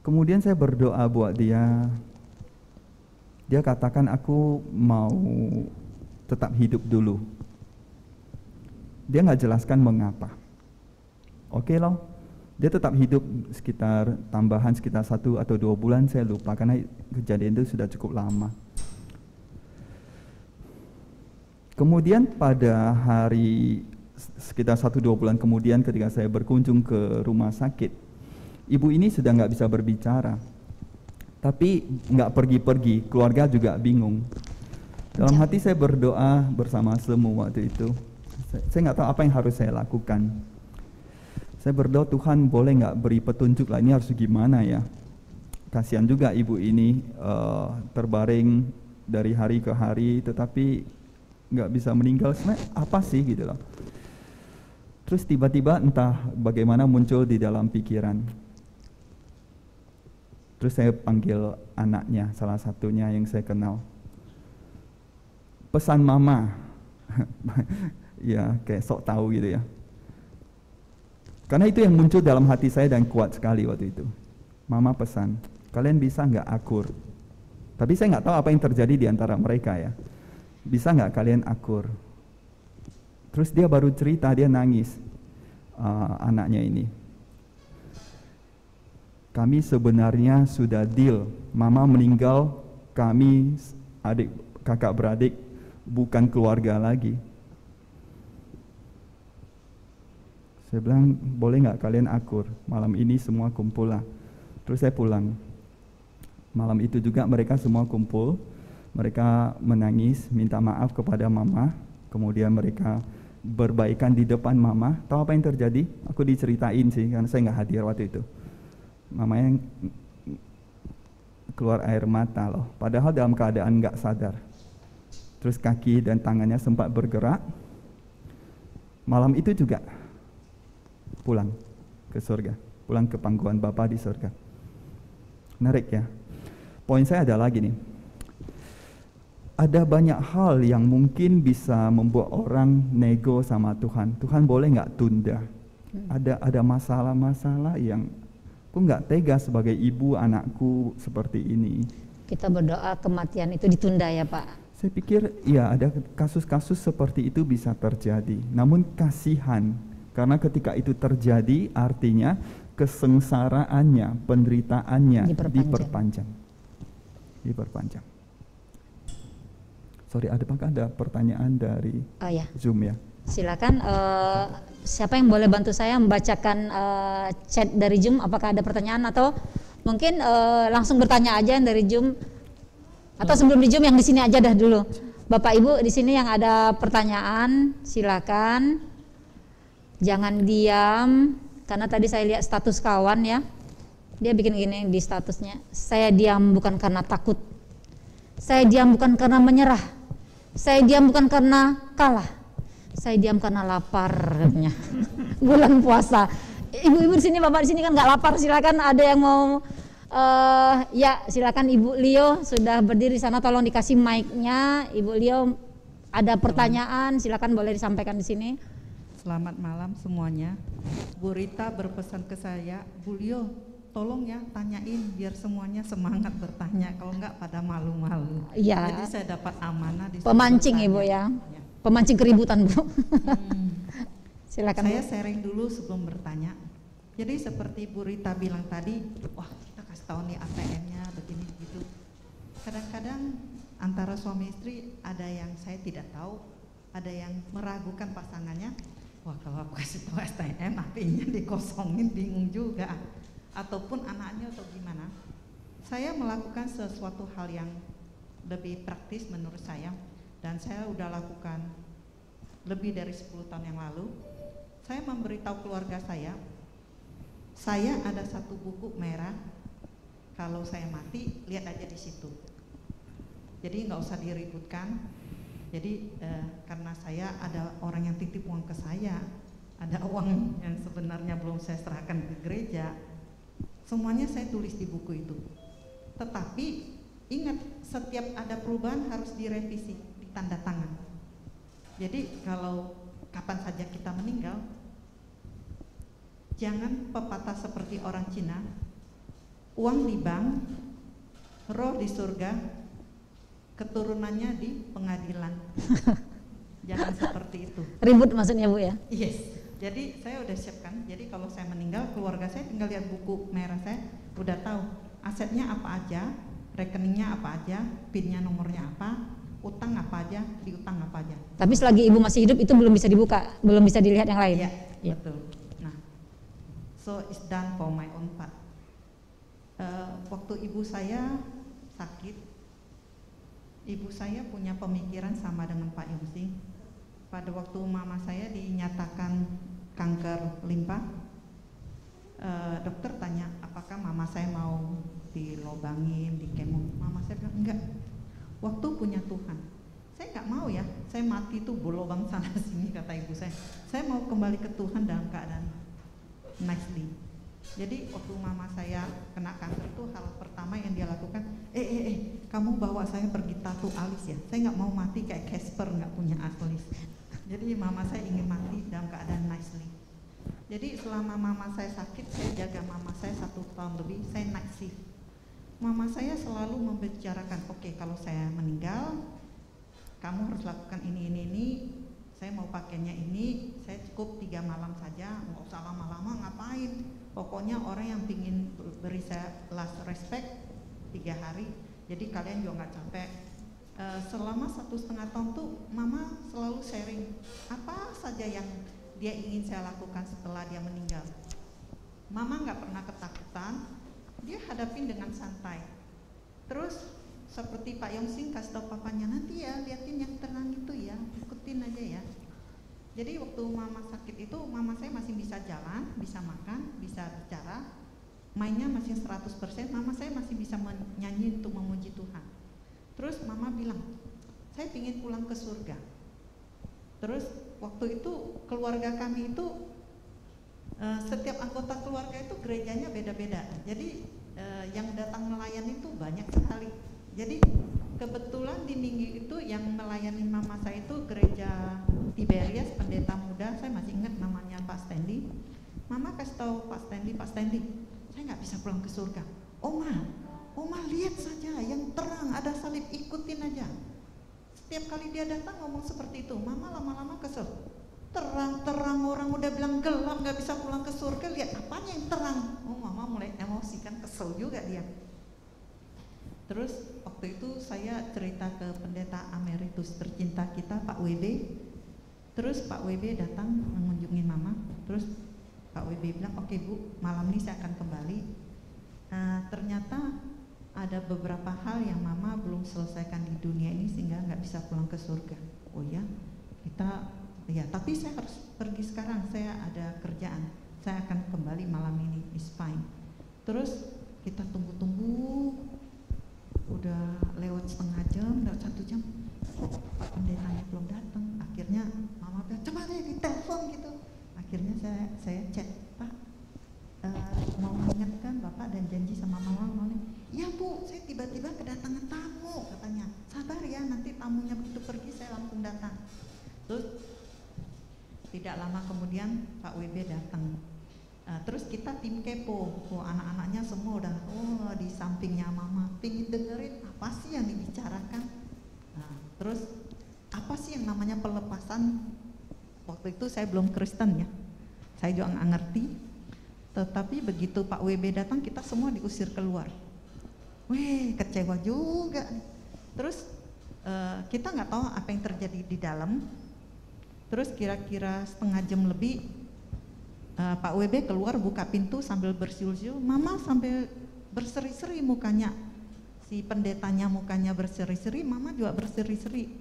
Kemudian saya berdoa buat dia. Dia katakan aku mau tetap hidup dulu. Dia nggak jelaskan mengapa. Oke loh, dia tetap hidup tambahan sekitar 1 atau 2 bulan, saya lupa karena kejadian itu sudah cukup lama. Kemudian pada hari sekitar 1-2 bulan kemudian ketika saya berkunjung ke rumah sakit, ibu ini sudah nggak bisa berbicara. Tapi nggak pergi-pergi, keluarga juga bingung. Dalam hati saya berdoa bersama semua waktu itu. Saya nggak tahu apa yang harus saya lakukan. Saya berdoa, Tuhan boleh nggak beri petunjuk lah, ini harus gimana ya. Kasihan juga ibu ini terbaring dari hari ke hari, tetapi nggak bisa meninggal. Sebenarnya apa sih gitu loh. Terus tiba-tiba entah bagaimana muncul di dalam pikiran. Terus saya panggil anaknya, salah satunya yang saya kenal. Pesan mama. Ya, kayak sok tahu gitu ya. Karena itu yang muncul dalam hati saya dan kuat sekali waktu itu. Mama pesan, kalian bisa nggak akur? Tapi saya nggak tahu apa yang terjadi di antara mereka ya. Bisa nggak kalian akur? Terus dia baru cerita, dia nangis, anaknya ini. Kami sebenarnya sudah deal, mama meninggal, kami kakak beradik bukan keluarga lagi. Saya bilang, boleh nggak kalian akur? Malam ini semua kumpul lah. Terus saya pulang. Malam itu juga mereka semua kumpul. Mereka menangis, minta maaf kepada mama. Kemudian mereka berbaikan di depan mama. Tahu apa yang terjadi? Aku diceritain sih, karena saya nggak hadir waktu itu. Mamanya keluar air mata loh. Padahal dalam keadaan nggak sadar. Terus kaki dan tangannya sempat bergerak. Malam itu juga pulang ke surga, pulang ke pangkuan Bapa di surga. Menarik ya. Poin saya ada lagi nih. Ada banyak hal yang mungkin bisa membuat orang nego sama Tuhan. Tuhan boleh nggak tunda? Ada masalah-masalah yang aku nggak tega sebagai ibu anakku seperti ini. Kita berdoa kematian itu ditunda ya Pak. Saya pikir ya ada kasus-kasus seperti itu bisa terjadi. Namun kasihan. Karena ketika itu terjadi artinya kesengsaraannya, penderitaannya diperpanjang. Sorry, apakah ada pertanyaan dari Zoom ya? Silakan, siapa yang boleh bantu saya membacakan chat dari Zoom? Apakah ada pertanyaan atau mungkin langsung bertanya aja yang dari Zoom? Atau sebelum di Zoom yang di sini aja dah dulu. Bapak Ibu di sini yang ada pertanyaan, silakan. Jangan diam, karena tadi saya lihat status kawan ya. Dia bikin gini di statusnya. Saya diam bukan karena takut. Saya diam bukan karena menyerah. Saya diam bukan karena kalah. Saya diam karena lapar katanya. Bulan puasa. Ibu-ibu di sini, bapak di sini kan nggak lapar. Silakan ada yang mau ya silakan Ibu Leo sudah berdiri di sana, tolong dikasih mic-nya. Ibu Leo ada pertanyaan, silakan boleh disampaikan di sini. Selamat malam semuanya. Bu Rita berpesan ke saya, Bu Leo, tolong ya tanyain biar semuanya semangat bertanya, kalau enggak pada malu-malu. Iya. Jadi saya dapat amanah di pemancing Ibu ya. Pemancing keributan Bu. Silakan. Saya sharing dulu sebelum bertanya. Jadi seperti Bu Rita bilang tadi, wah kita kasih tahu nih ATM-nya begini begitu. Kadang-kadang antara suami istri ada yang saya tidak tahu, ada yang meragukan pasangannya. Wah kalau aku kasih tahu ATM artinya dikosongin, bingung juga. Ataupun anaknya atau gimana. Saya melakukan sesuatu hal yang lebih praktis menurut saya, dan saya udah lakukan lebih dari 10 tahun yang lalu. Saya memberitahu keluarga saya ada satu buku merah, kalau saya mati lihat aja di situ. Jadi nggak usah diributkan. Jadi karena saya ada orang yang titip uang ke saya, ada uang yang sebenarnya belum saya serahkan ke gereja, semuanya saya tulis di buku itu. Tetapi ingat, setiap ada perubahan harus direvisi, ditanda tangan. Jadi kalau kapan saja kita meninggal, jangan pepatah seperti orang Cina, uang di bank, roh di surga, keturunannya di pengadilan. Jangan seperti itu. Ribut maksudnya Bu ya? Yes. Jadi saya udah siapkan. Jadi kalau saya meninggal, keluarga saya tinggal lihat buku merah saya, udah tahu asetnya apa aja, rekeningnya apa aja, PIN-nya nomornya apa, utang apa aja, diutang apa aja. Tapi selagi Ibu masih hidup itu belum bisa dibuka, belum bisa dilihat yang lain. Iya, ya. Betul. Nah, so it's done for my own part. Waktu ibu saya sakit, ibu saya punya pemikiran sama dengan Pak Yungsing. Pada waktu mama saya dinyatakan kanker limpa, dokter tanya apakah mama saya mau dilobangin, di kemo. Mama saya bilang enggak, waktu punya Tuhan. Saya nggak mau ya, saya mati tuh berlobang sana sini, kata ibu saya. Saya mau kembali ke Tuhan dalam keadaan nicely. Jadi waktu mama saya kena kanker tuh hal pertama yang dia lakukan, kamu bawa saya pergi tato alis ya. Saya nggak mau mati kayak Casper nggak punya alis. Jadi mama saya ingin mati dalam keadaan nicely. Jadi selama mama saya sakit, saya jaga mama saya 1 tahun lebih, saya night shift. Mama saya selalu membicarakan, oke, kalau saya meninggal, kamu harus lakukan ini. Saya mau pakainya ini, saya cukup 3 malam saja, nggak usah lama-lama ngapain. Pokoknya orang yang ingin beri saya last respect 3 hari, jadi kalian juga nggak capek. Selama 1,5 tahun tuh mama selalu sharing apa saja yang dia ingin saya lakukan setelah dia meninggal. Mama nggak pernah ketakutan, dia hadapin dengan santai. Terus seperti Pak Yungsing kasih tahu papanya, nanti ya liatin yang tenang itu ya, ikutin aja ya. Jadi waktu mama sakit itu mama saya masih bisa jalan, bisa makan, bisa bicara, mainnya masih 100%, mama saya masih bisa menyanyi untuk memuji Tuhan. Terus mama bilang, saya ingin pulang ke surga. Terus waktu itu keluarga kami itu setiap anggota keluarga itu gerejanya beda-beda. Jadi yang datang melayani itu banyak sekali. Jadi kebetulan di Ninggi itu yang melayani mama saya itu gereja Tiberias, pendeta muda, saya masih ingat namanya Pak Stanley. Mama kasih tahu Pak Stanley, saya nggak bisa pulang ke surga. Oma lihat saja yang terang, ada salib, ikutin aja. Setiap kali dia datang ngomong seperti itu, mama lama-lama kesel. Terang orang udah bilang gelap, nggak bisa pulang ke surga, lihat apanya yang terang. Mama mulai emosi kan, kesel juga dia. Terus waktu itu saya cerita ke pendeta emeritus tercinta kita Pak WB. Terus Pak WB datang mengunjungi mama. Terus Pak WB bilang, oke Bu, malam ini saya akan kembali. Ternyata ada beberapa hal yang mama belum selesaikan di dunia ini sehingga nggak bisa pulang ke surga. Oh ya, tapi saya harus pergi sekarang, saya ada kerjaan, saya akan kembali malam ini, is fine. Terus kita tunggu, udah lewat setengah jam, lewat 1 jam, Pak pendetanya belum datang. Akhirnya mama bilang, coba deh ditelepon gitu. Akhirnya saya chat, Pak, mau mengingatkan Bapak dan janji sama mama. Ya Bu, saya tiba-tiba kedatangan tamu, katanya. Sabar ya, nanti tamunya begitu pergi saya langsung datang. Terus tidak lama kemudian Pak WB datang. Terus kita tim kepo, anak-anaknya semua udah di sampingnya mama, pingin dengerin apa sih yang dibicarakan. Terus apa sih yang namanya pelepasan? Waktu itu saya belum Kristen ya, saya juga nggak ngerti. Tetapi begitu Pak WB datang, kita semua diusir keluar. Kecewa juga. Terus kita nggak tahu apa yang terjadi di dalam. Terus kira-kira setengah jam lebih Pak WB keluar buka pintu sambil bersiul-siul. Mama sambil berseri-seri mukanya. Si pendetanya mukanya berseri-seri, mama juga berseri-seri.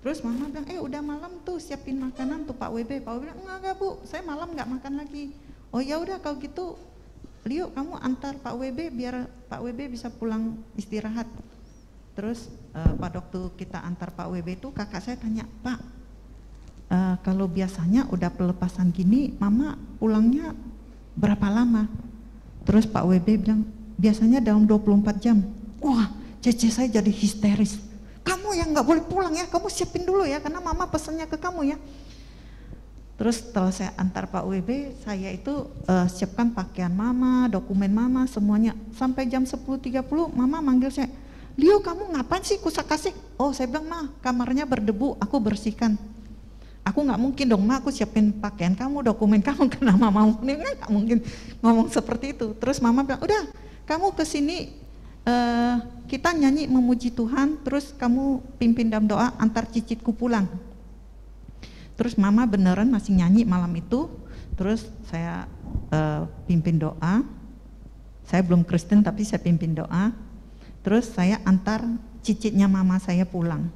Terus mama bilang, udah malam tuh, siapin makanan tuh Pak WB. Pak WB bilang, enggak Bu, saya malam nggak makan lagi. Oh ya udah kalau gitu, Lio kamu antar Pak WB biar Pak WB bisa pulang istirahat. Terus pada waktu kita antar Pak WB itu kakak saya tanya, Pak, kalau biasanya udah pelepasan gini, mama pulangnya berapa lama? Terus Pak WB bilang, biasanya dalam 24 jam. Wah, cece saya jadi histeris. Kamu yang nggak boleh pulang ya, kamu siapin dulu ya, karena mama pesennya ke kamu ya. Terus setelah saya antar Pak WB, saya itu siapkan pakaian mama, dokumen mama, semuanya. Sampai jam 10.30 mama manggil saya, Leo kamu ngapain sih kusak-kasik? Oh saya bilang, Ma kamarnya berdebu, aku bersihkan. Aku nggak mungkin dong, Ma aku siapin pakaian kamu, dokumen kamu, karena mama mau, nggak mungkin ngomong seperti itu. Terus mama bilang, udah kamu kesini, kita nyanyi memuji Tuhan, terus kamu pimpin dalam doa, antar cicitku pulang. Terus mama beneran masih nyanyi malam itu, terus saya pimpin doa. Saya belum Kristen tapi saya pimpin doa. Terus saya antar cicitnya mama saya pulang.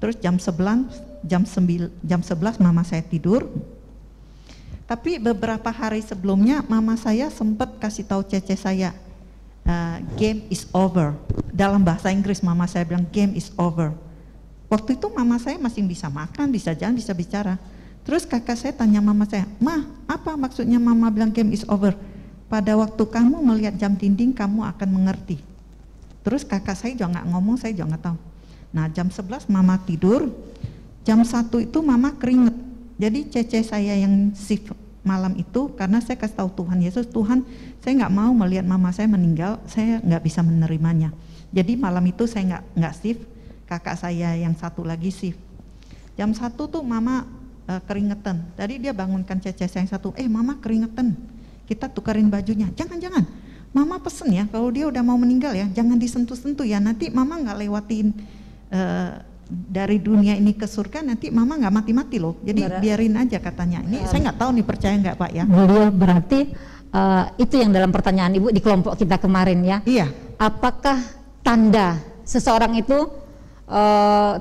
Terus jam 11 mama saya tidur. Tapi beberapa hari sebelumnya mama saya sempat kasih tahu Cece saya, game is over. Dalam bahasa Inggris mama saya bilang game is over. Waktu itu mama saya masih bisa makan, bisa jalan, bisa bicara. Terus kakak saya tanya mama saya, Ma apa maksudnya mama bilang game is over? Pada waktu kamu melihat jam dinding kamu akan mengerti. Terus kakak saya juga nggak ngomong, saya juga nggak tahu. Nah jam 11 mama tidur, jam 1 itu mama keringet. Jadi Cece saya yang shift malam itu, karena saya kasih tahu Tuhan Yesus, Tuhan saya nggak mau melihat mama saya meninggal, saya nggak bisa menerimanya. Jadi malam itu saya nggak shift, kakak saya yang satu lagi shift. Jam 1 tuh mama keringetan. Tadi dia bangunkan Cece saya yang satu, mama keringetan, kita tukarin bajunya. Jangan, mama pesen ya, kalau dia udah mau meninggal ya, jangan disentuh-sentuh ya, nanti mama nggak lewatin dari dunia ini ke surga, nanti mama nggak mati-mati loh, jadi biarin aja katanya. Ini saya nggak tahu nih, percaya nggak Pak ya? Beliau berarti itu yang dalam pertanyaan Ibu di kelompok kita kemarin ya. Iya. Apakah tanda seseorang itu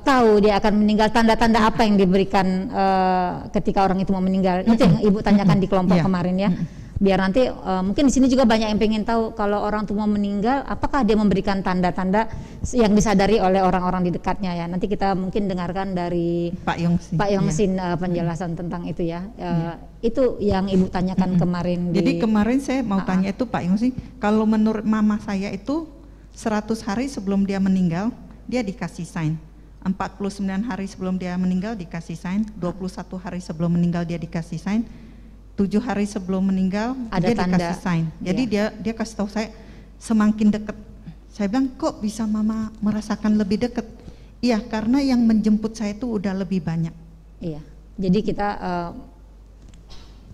tahu dia akan meninggal, tanda-tanda apa yang diberikan ketika orang itu mau meninggal? Itu yang Ibu tanyakan di kelompok kemarin ya. Biar nanti mungkin di sini juga banyak yang pengen tahu kalau orang itu mau meninggal, apakah dia memberikan tanda-tanda yang disadari oleh orang-orang di dekatnya ya. Nanti kita mungkin dengarkan dari Pak Yongsin penjelasan tentang itu ya. Itu yang Ibu tanyakan kemarin. Jadi kemarin saya mau tanya itu Pak Yongsin, kalau menurut mama saya itu 100 hari sebelum dia meninggal dia dikasih sign, 49 hari sebelum dia meninggal dikasih sign, 21 hari sebelum meninggal dia dikasih sign, 7 hari sebelum meninggal ada dia tanda. dikasih sign. Jadi dia kasih tahu saya semakin dekat. Saya bilang, kok bisa mama merasakan lebih dekat? Iya, karena yang menjemput saya itu udah lebih banyak. Iya. Jadi kita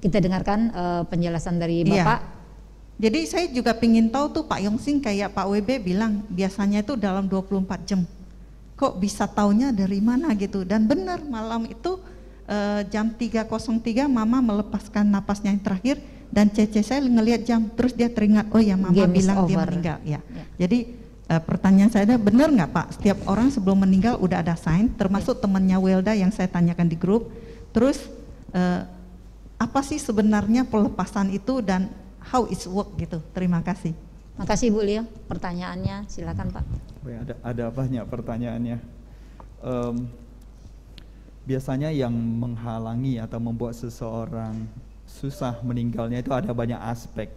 dengarkan penjelasan dari Bapak. Iya. Jadi saya juga pingin tahu tuh Pak Yongsin, kayak Pak WB bilang biasanya itu dalam 24 jam. Kok bisa taunya dari mana gitu? Dan benar malam itu jam 3.03 mama melepaskan napasnya yang terakhir, dan Cece saya ngelihat jam, terus dia teringat, oh ya mama bilang dia meninggal ya. Jadi pertanyaan saya, benar nggak Pak, setiap orang sebelum meninggal udah ada sign, termasuk temannya Welda yang saya tanyakan di grup. Terus apa sih sebenarnya pelepasan itu dan how it work gitu? Terima kasih. Makasih Bu Leo, pertanyaannya silakan Pak. Ada banyak pertanyaannya. Biasanya yang menghalangi atau membuat seseorang susah meninggalnya itu ada banyak aspek.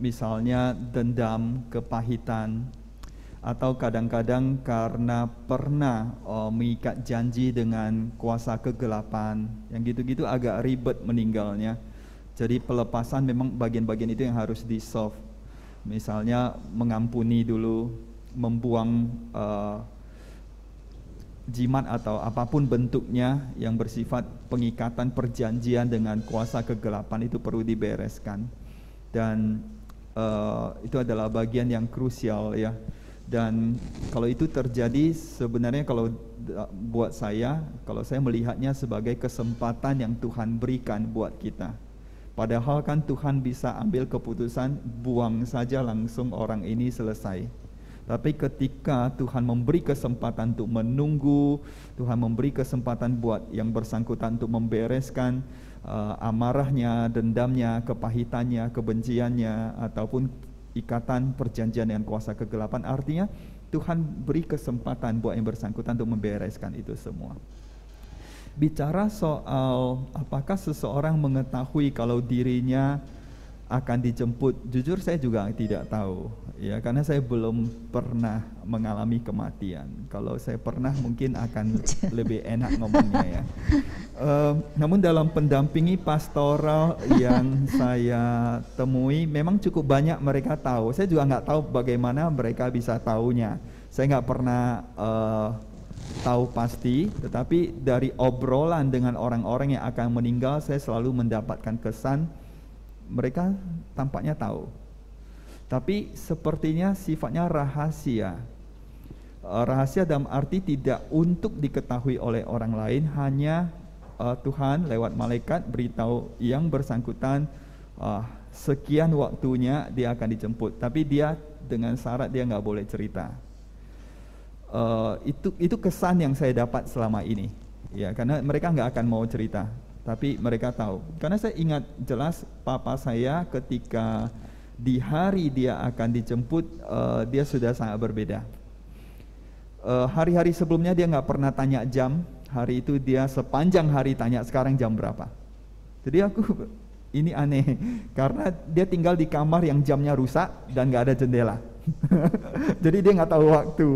Misalnya dendam, kepahitan, atau kadang-kadang karena pernah mengikat janji dengan kuasa kegelapan, yang gitu-gitu agak ribet meninggalnya. Jadi pelepasan memang bagian-bagian itu yang harus di-solve. Misalnya mengampuni dulu, membuang jimat atau apapun bentuknya yang bersifat pengikatan perjanjian dengan kuasa kegelapan itu perlu dibereskan. Dan itu adalah bagian yang krusial ya. Dan kalau itu terjadi, sebenarnya kalau buat saya, kalau saya melihatnya sebagai kesempatan yang Tuhan berikan buat kita. Padahal kan Tuhan bisa ambil keputusan buang saja langsung orang ini selesai. Tapi ketika Tuhan memberi kesempatan untuk menunggu, Tuhan memberi kesempatan buat yang bersangkutan untuk membereskan amarahnya, dendamnya, kepahitannya, kebenciannya, ataupun ikatan perjanjian dengan kuasa kegelapan, artinya Tuhan beri kesempatan buat yang bersangkutan untuk membereskan itu semua. Bicara soal apakah seseorang mengetahui kalau dirinya akan dijemput, jujur saya juga tidak tahu, ya, karena saya belum pernah mengalami kematian. Kalau saya pernah mungkin akan lebih enak ngomongnya ya. Namun dalam pendampingi pastoral yang saya temui, memang cukup banyak mereka tahu. Saya juga nggak tahu bagaimana mereka bisa tahunya. Saya nggak pernah tahu pasti, tetapi dari obrolan dengan orang-orang yang akan meninggal, saya selalu mendapatkan kesan mereka tampaknya tahu, tapi sepertinya sifatnya rahasia. Rahasia dalam arti tidak untuk diketahui oleh orang lain, hanya Tuhan lewat malaikat beritahu yang bersangkutan sekian waktunya dia akan dijemput, tapi dia dengan syarat dia nggak boleh cerita. Itu kesan yang saya dapat selama ini, ya, karena mereka nggak akan mau cerita. Tapi mereka tahu, karena saya ingat jelas papa saya ketika di hari dia akan dijemput, dia sudah sangat berbeda. Hari-hari sebelumnya dia nggak pernah tanya jam, hari itu dia sepanjang hari tanya sekarang jam berapa. Jadi ini aneh, karena dia tinggal di kamar yang jamnya rusak dan nggak ada jendela. Jadi dia nggak tahu waktu.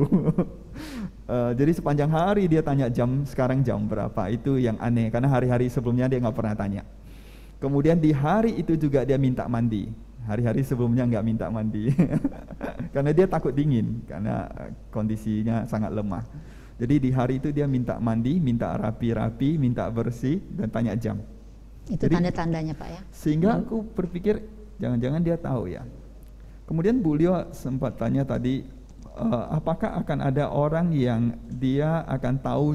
Jadi sepanjang hari dia tanya jam sekarang jam berapa, itu yang aneh karena hari-hari sebelumnya dia nggak pernah tanya. Kemudian di hari itu juga dia minta mandi, hari-hari sebelumnya nggak minta mandi karena dia takut dingin karena kondisinya sangat lemah. Jadi di hari itu dia minta mandi, minta rapi-rapi, minta bersih dan tanya jam. Itu tanda-tandanya Pak ya. Sehingga aku berpikir jangan-jangan dia tahu ya. Kemudian Bu Lio sempat tanya tadi, apakah akan ada orang yang dia akan tahu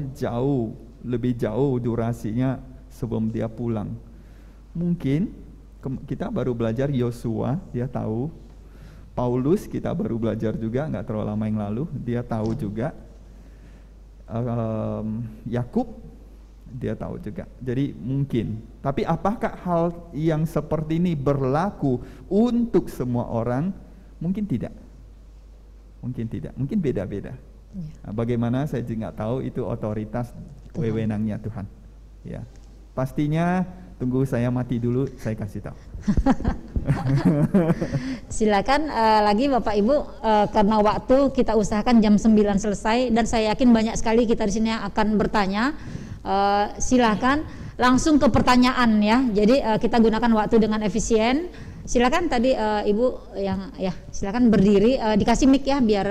lebih jauh durasinya sebelum dia pulang? Mungkin kita baru belajar Yosua, dia tahu. Paulus kita baru belajar juga, nggak terlalu lama yang lalu, dia tahu juga. Yakub dia tahu juga. Jadi mungkin. Tapi apakah hal yang seperti ini berlaku untuk semua orang? Mungkin tidak. Mungkin tidak, mungkin beda-beda. Nah, bagaimana saya juga nggak tahu, itu otoritas wewenangnya Tuhan. Ya, pastinya tunggu saya mati dulu, saya kasih tahu. Silakan lagi Bapak Ibu, karena waktu kita usahakan jam 9 selesai dan saya yakin banyak sekali kita di sini yang akan bertanya. Silakan langsung ke pertanyaan ya. Jadi kita gunakan waktu dengan efisien. Silakan tadi Ibu yang ya, silakan berdiri, dikasih mic ya biar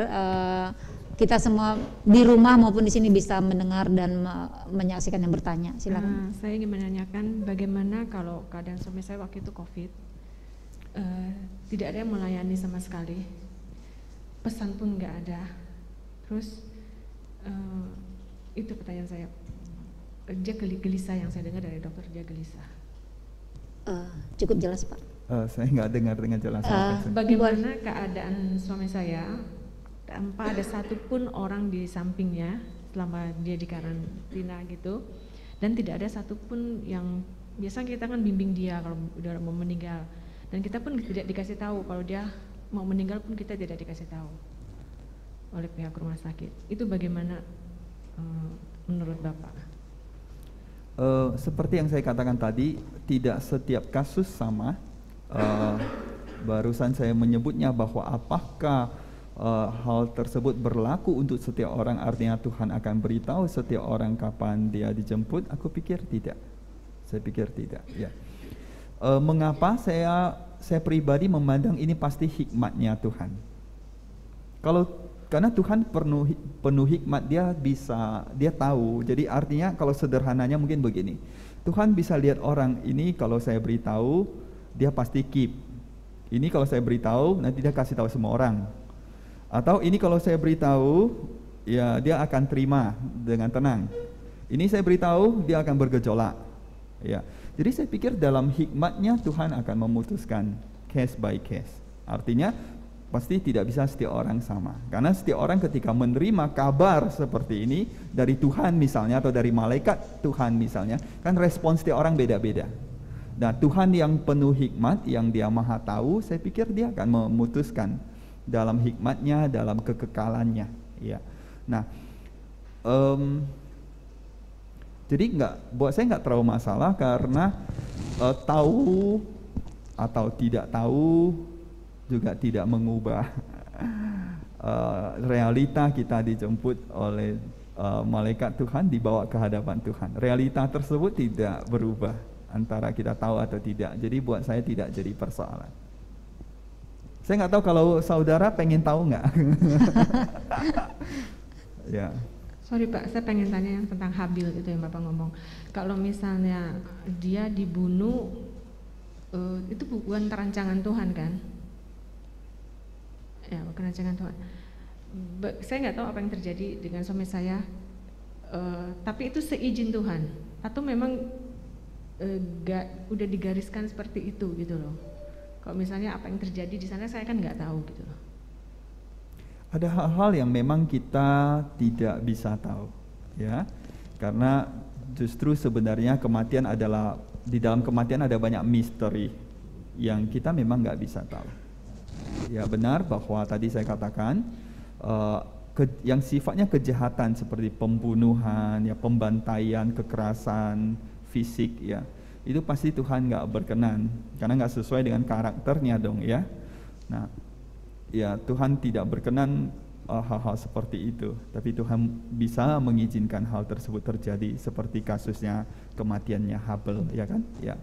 kita semua di rumah maupun di sini bisa mendengar dan menyaksikan yang bertanya. Silakan. Saya ingin menanyakan bagaimana kalau keadaan suami saya waktu itu COVID, tidak ada yang melayani sama sekali, pesan pun nggak ada. Terus itu pertanyaan saya. Dia gelisah, yang saya dengar dari dokter, dia gelisah. Cukup jelas Pak. Saya nggak dengar dengan jelas. Bagaimana keadaan suami saya tanpa ada satupun orang di sampingnya selama dia di karantina gitu, dan tidak ada satupun yang biasa kita kan bimbing dia kalau udah mau meninggal, dan kita pun tidak dikasih tahu kalau dia mau meninggal pun kita tidak dikasih tahu oleh pihak rumah sakit. Itu bagaimana menurut Bapak? Seperti yang saya katakan tadi, tidak setiap kasus sama. Barusan saya menyebutnya bahwa apakah hal tersebut berlaku untuk setiap orang, artinya Tuhan akan beritahu setiap orang kapan dia dijemput? Aku pikir tidak. Saya pikir tidak. Ya. Mengapa saya pribadi memandang ini pasti hikmatnya Tuhan? Karena Tuhan penuh hikmat, dia tahu. Jadi artinya kalau sederhananya mungkin begini, Tuhan bisa lihat orang ini, kalau saya beritahu dia pasti keep. Ini kalau saya beritahu nanti dia kasih tahu semua orang. Atau ini kalau saya beritahu ya dia akan terima dengan tenang. Ini saya beritahu dia akan bergejolak. Ya. Jadi saya pikir dalam hikmatnya Tuhan akan memutuskan case by case. Artinya pasti tidak bisa setiap orang sama. Karena setiap orang ketika menerima kabar seperti ini dari Tuhan misalnya atau dari malaikat Tuhan misalnya, kan respons setiap orang beda-beda. Nah, Tuhan yang penuh hikmat, yang dia maha tahu, saya pikir dia akan memutuskan dalam hikmatnya, dalam kekekalannya. Ya. Nah, jadi buat saya nggak terlalu masalah karena tahu atau tidak tahu juga tidak mengubah realita kita dijemput oleh malaikat Tuhan, dibawa ke hadapan Tuhan. Realita tersebut tidak berubah antara kita tahu atau tidak. Jadi buat saya tidak jadi persoalan. Saya nggak tahu kalau saudara pengen tahu nggak? Ya. Sorry Pak, saya pengen tanya yang tentang Habil itu yang Bapak ngomong. Kalau misalnya dia dibunuh, itu bukan perancangan Tuhan kan? Ya, bukan rancangan Tuhan. Saya nggak tahu apa yang terjadi dengan suami saya, tapi itu seizin Tuhan atau memang udah digariskan seperti itu gitu loh. Kalau misalnya apa yang terjadi di sana saya kan nggak tahu gitu loh. Ada hal-hal yang memang kita tidak bisa tahu, ya, karena justru sebenarnya kematian adalah, di dalam kematian ada banyak misteri yang kita memang nggak bisa tahu. Ya benar bahwa tadi saya katakan yang sifatnya kejahatan seperti pembunuhan, ya pembantaian, kekerasan fisik, ya itu pasti Tuhan nggak berkenan karena nggak sesuai dengan karakternya dong, ya. Nah, ya Tuhan tidak berkenan hal-hal seperti itu, tapi Tuhan bisa mengizinkan hal tersebut terjadi seperti kasusnya kematiannya Habil, ya kan? Ya,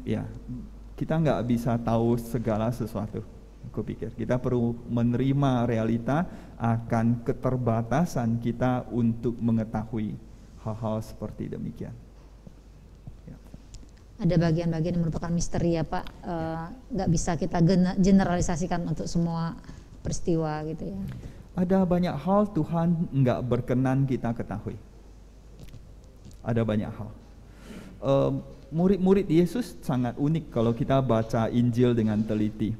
ya kita nggak bisa tahu segala sesuatu. Aku pikir kita perlu menerima realita akan keterbatasan kita untuk mengetahui hal-hal seperti demikian. Ada bagian-bagian yang merupakan misteri ya Pak, nggak bisa kita generalisasikan untuk semua peristiwa gitu ya. Ada banyak hal Tuhan nggak berkenan kita ketahui. Ada banyak hal. Murid-murid Yesus sangat unik kalau kita baca Injil dengan teliti.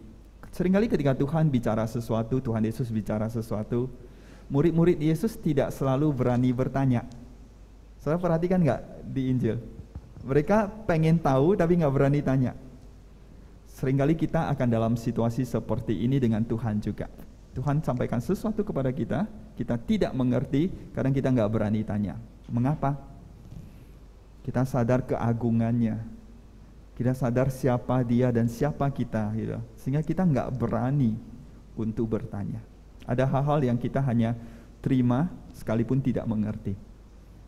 Seringkali ketika Tuhan bicara sesuatu, Tuhan Yesus bicara sesuatu, murid-murid Yesus tidak selalu berani bertanya. Saudara perhatikan nggak di Injil? Mereka pengen tahu tapi nggak berani tanya. Seringkali kita akan dalam situasi seperti ini dengan Tuhan juga. Tuhan sampaikan sesuatu kepada kita, kita tidak mengerti, kadang kita nggak berani tanya. Mengapa? Kita sadar keagungannya, kita sadar siapa Dia dan siapa kita, gitu. Sehingga kita nggak berani untuk bertanya. Ada hal-hal yang kita hanya terima sekalipun tidak mengerti.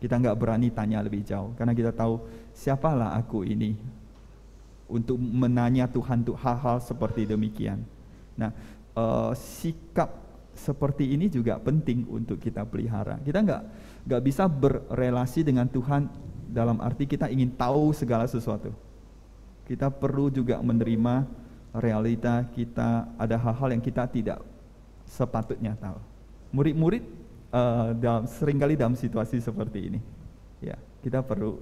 Kita nggak berani tanya lebih jauh karena kita tahu siapalah aku ini untuk menanya Tuhan untuk hal-hal seperti demikian. Nah, sikap seperti ini juga penting untuk kita pelihara. Kita nggak bisa berrelasi dengan Tuhan dalam arti kita ingin tahu segala sesuatu. Kita perlu juga menerima realita kita, ada hal-hal yang kita tidak sepatutnya tahu. Murid-murid seringkali dalam situasi seperti ini, ya kita perlu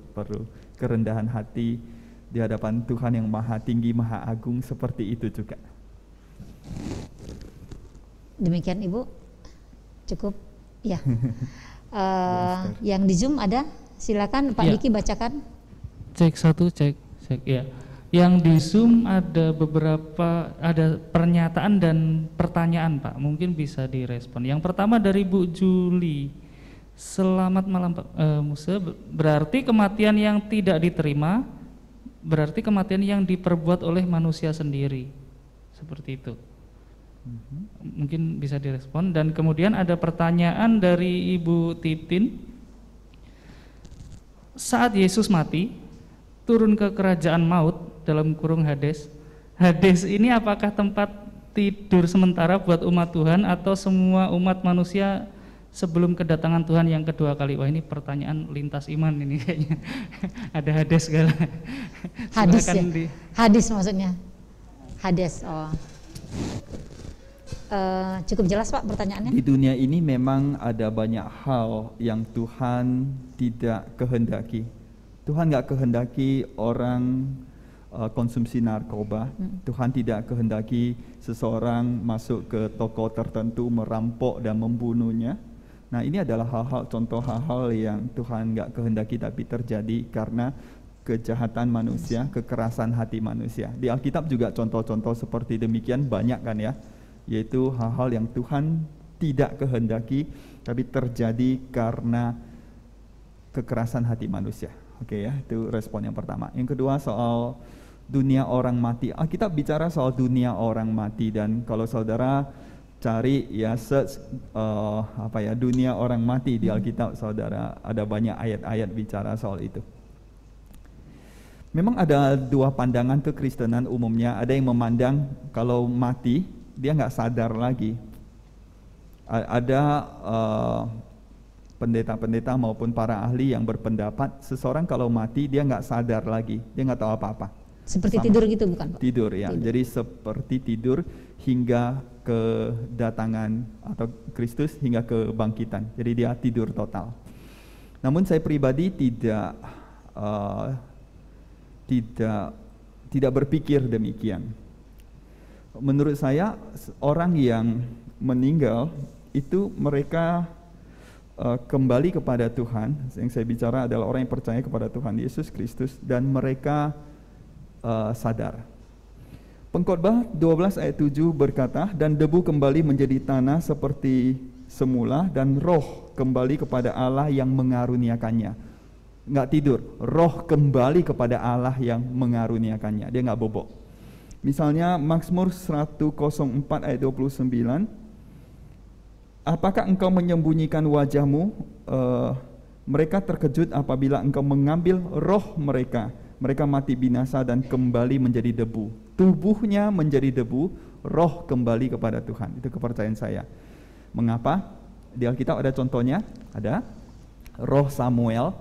kerendahan hati di hadapan Tuhan yang maha tinggi, maha agung seperti itu juga. Demikian Ibu, cukup ya. Yang di Zoom ada, silakan Pak Diki bacakan. Cek ya. Yang di Zoom ada beberapa, ada pernyataan dan pertanyaan Pak, mungkin bisa direspon. Yang pertama dari Bu Juli, selamat malam Pak Musa, berarti kematian yang tidak diterima, berarti kematian yang diperbuat oleh manusia sendiri, seperti itu. Mungkin bisa direspon. Dan kemudian ada pertanyaan dari Ibu Titin, saat Yesus mati, turun ke kerajaan maut, dalam kurung Hades. Hades ini apakah tempat tidur sementara buat umat Tuhan atau semua umat manusia sebelum kedatangan Tuhan yang kedua kali? Wah, ini pertanyaan lintas iman ini kayaknya. Ada Hades segala. Hadis ya? Hadis maksudnya. Hades. Oh. Cukup jelas Pak pertanyaannya? Di dunia ini memang ada banyak hal yang Tuhan tidak kehendaki. Tuhan nggak kehendaki orang konsumsi narkoba. Tuhan tidak kehendaki seseorang masuk ke toko tertentu, merampok dan membunuhnya. Nah, ini adalah contoh hal-hal yang Tuhan nggak kehendaki tapi terjadi karena kejahatan manusia, kekerasan hati manusia. Di Alkitab juga contoh-contoh seperti demikian banyak kan ya, yaitu hal-hal yang Tuhan tidak kehendaki tapi terjadi karena kekerasan hati manusia. Oke ya, itu respon yang pertama. Yang kedua soal dunia orang mati. Kita bicara soal dunia orang mati, dan kalau saudara cari ya search dunia orang mati di Alkitab, saudara, ada banyak ayat-ayat bicara soal itu. Memang ada dua pandangan kekristenan umumnya. Ada yang memandang kalau mati dia nggak sadar lagi. Ada pendeta-pendeta maupun para ahli yang berpendapat seseorang kalau mati dia nggak sadar lagi, dia nggak tahu apa-apa. Seperti tidur gitu bukan, Pak? Tidur ya, tidur. Jadi seperti tidur hingga kedatangan atau Kristus, hingga kebangkitan. Jadi dia tidur total. Namun saya pribadi tidak berpikir demikian. Menurut saya orang yang meninggal itu mereka kembali kepada Tuhan. Yang saya bicara adalah orang yang percaya kepada Tuhan Yesus Kristus dan mereka sadar. Pengkhotbah 12 ayat 7 berkata, dan debu kembali menjadi tanah seperti semula dan roh kembali kepada Allah yang mengaruniakannya. Nggak tidur, roh kembali kepada Allah yang mengaruniakannya, dia nggak bobok. Misalnya Mazmur 104 ayat 29, apakah engkau menyembunyikan wajahmu? Mereka terkejut apabila engkau mengambil roh mereka. Mereka mati binasa dan kembali menjadi debu. Tubuhnya menjadi debu, roh kembali kepada Tuhan. Itu kepercayaan saya. Mengapa? Di Alkitab ada contohnya, ada roh Samuel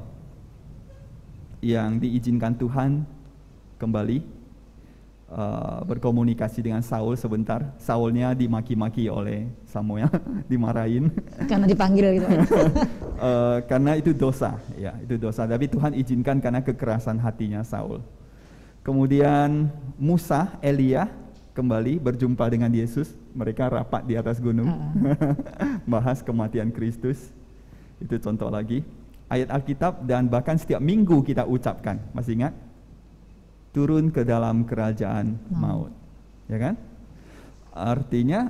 yang diizinkan Tuhan kembali berkomunikasi dengan Saul sebentar. Saulnya dimaki-maki oleh Samuel, dimarahin karena dipanggil gitu. Karena itu dosa, ya itu dosa. Tapi Tuhan izinkan karena kekerasan hatinya Saul. Kemudian Musa, Elia kembali berjumpa dengan Yesus. Mereka rapat di atas gunung, bahas kematian Kristus. Itu contoh lagi. Ayat Alkitab dan bahkan setiap minggu kita ucapkan, masih ingat? Turun ke dalam kerajaan maut, ya kan? Artinya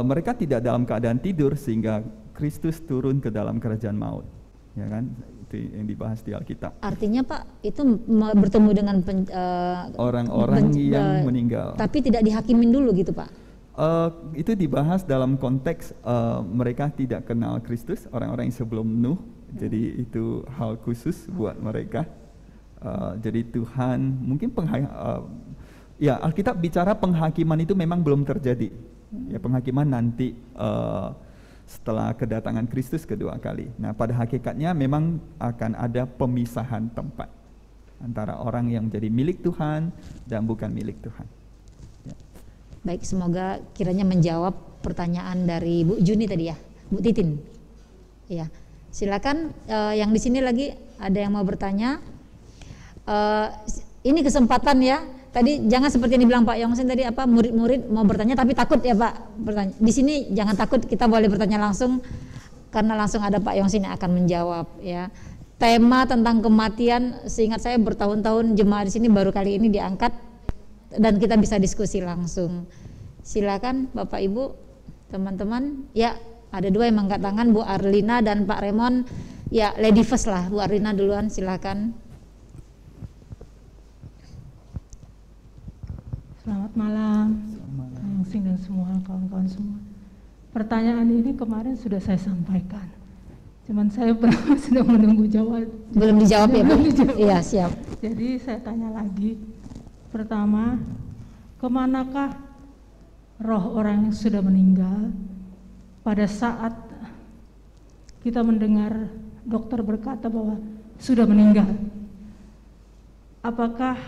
mereka tidak dalam keadaan tidur sehingga Kristus turun ke dalam kerajaan maut, ya kan? Itu yang dibahas di Alkitab. Artinya Pak, itu bertemu dengan orang-orang yang meninggal. Tapi tidak dihakimin dulu gitu Pak? Itu dibahas dalam konteks mereka tidak kenal Kristus, orang-orang yang sebelum Nuh. Jadi itu hal khusus buat mereka. Jadi Tuhan mungkin ya Alkitab bicara penghakiman itu memang belum terjadi. Ya penghakiman nanti setelah kedatangan Kristus kedua kali. Nah pada hakikatnya memang akan ada pemisahan tempat antara orang yang jadi milik Tuhan dan bukan milik Tuhan. Ya. Baik, semoga kiranya menjawab pertanyaan dari Bu Juni tadi ya, Bu Titin. Ya, silakan yang di sini lagi ada yang mau bertanya. Ini kesempatan ya. Tadi jangan seperti yang dibilang Pak Yongsen tadi murid-murid mau bertanya tapi takut ya Pak bertanya. Di sini jangan takut, kita boleh bertanya langsung karena langsung ada Pak Yongsen yang akan menjawab ya. Tema tentang kematian seingat saya bertahun-tahun jemaah di sini baru kali ini diangkat dan kita bisa diskusi langsung. Silakan Bapak Ibu, teman-teman. Ya, ada dua yang mengangkat tangan, Bu Arlina dan Pak Raymond. Ya, lady first lah, Bu Arlina duluan, silakan. Selamat malam, Yongsen dan semua kawan-kawan semua. Pertanyaan ini kemarin sudah saya sampaikan, cuman saya sedang menunggu jawab. Belum dijawab ya Pak? Iya siap. Jadi saya tanya lagi. Pertama, kemanakah roh orang yang sudah meninggal pada saat kita mendengar dokter berkata bahwa sudah meninggal? Apakah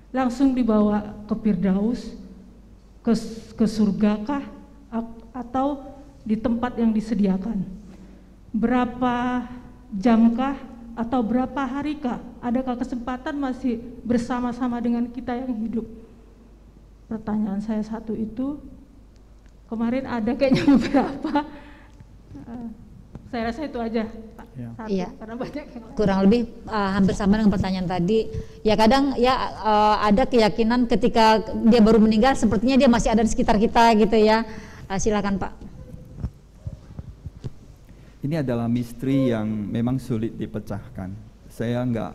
langsung dibawa ke Firdaus, ke surgakah, atau di tempat yang disediakan? Berapa jamkah atau berapa harikah? Adakah kesempatan masih bersama-sama dengan kita yang hidup? Pertanyaan saya satu itu. Kemarin ada kayaknya beberapa. Saya rasa itu aja Pak. Satu, iya. Karena banyak kurang lebih hampir sama dengan pertanyaan tadi. Ya kadang ya ada keyakinan ketika dia baru meninggal sepertinya dia masih ada di sekitar kita gitu ya. Silakan Pak. Ini adalah misteri yang memang sulit dipecahkan. Saya nggak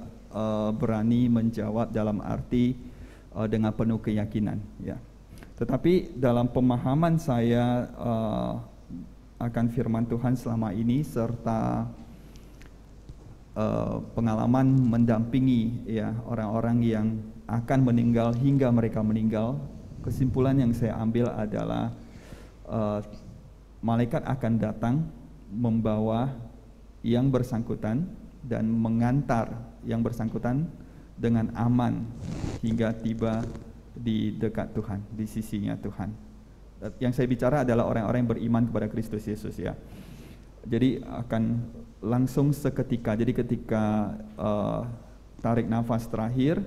berani menjawab dalam arti dengan penuh keyakinan, ya. Tetapi dalam pemahaman saya akan firman Tuhan selama ini serta pengalaman mendampingi ya orang-orang yang akan meninggal hingga mereka meninggal, kesimpulan yang saya ambil adalah malaikat akan datang membawa yang bersangkutan dan mengantar yang bersangkutan dengan aman hingga tiba di dekat Tuhan, di sisinya Tuhan. Yang saya bicara adalah orang-orang yang beriman kepada Kristus Yesus, ya. Jadi akan langsung seketika. Jadi ketika tarik nafas terakhir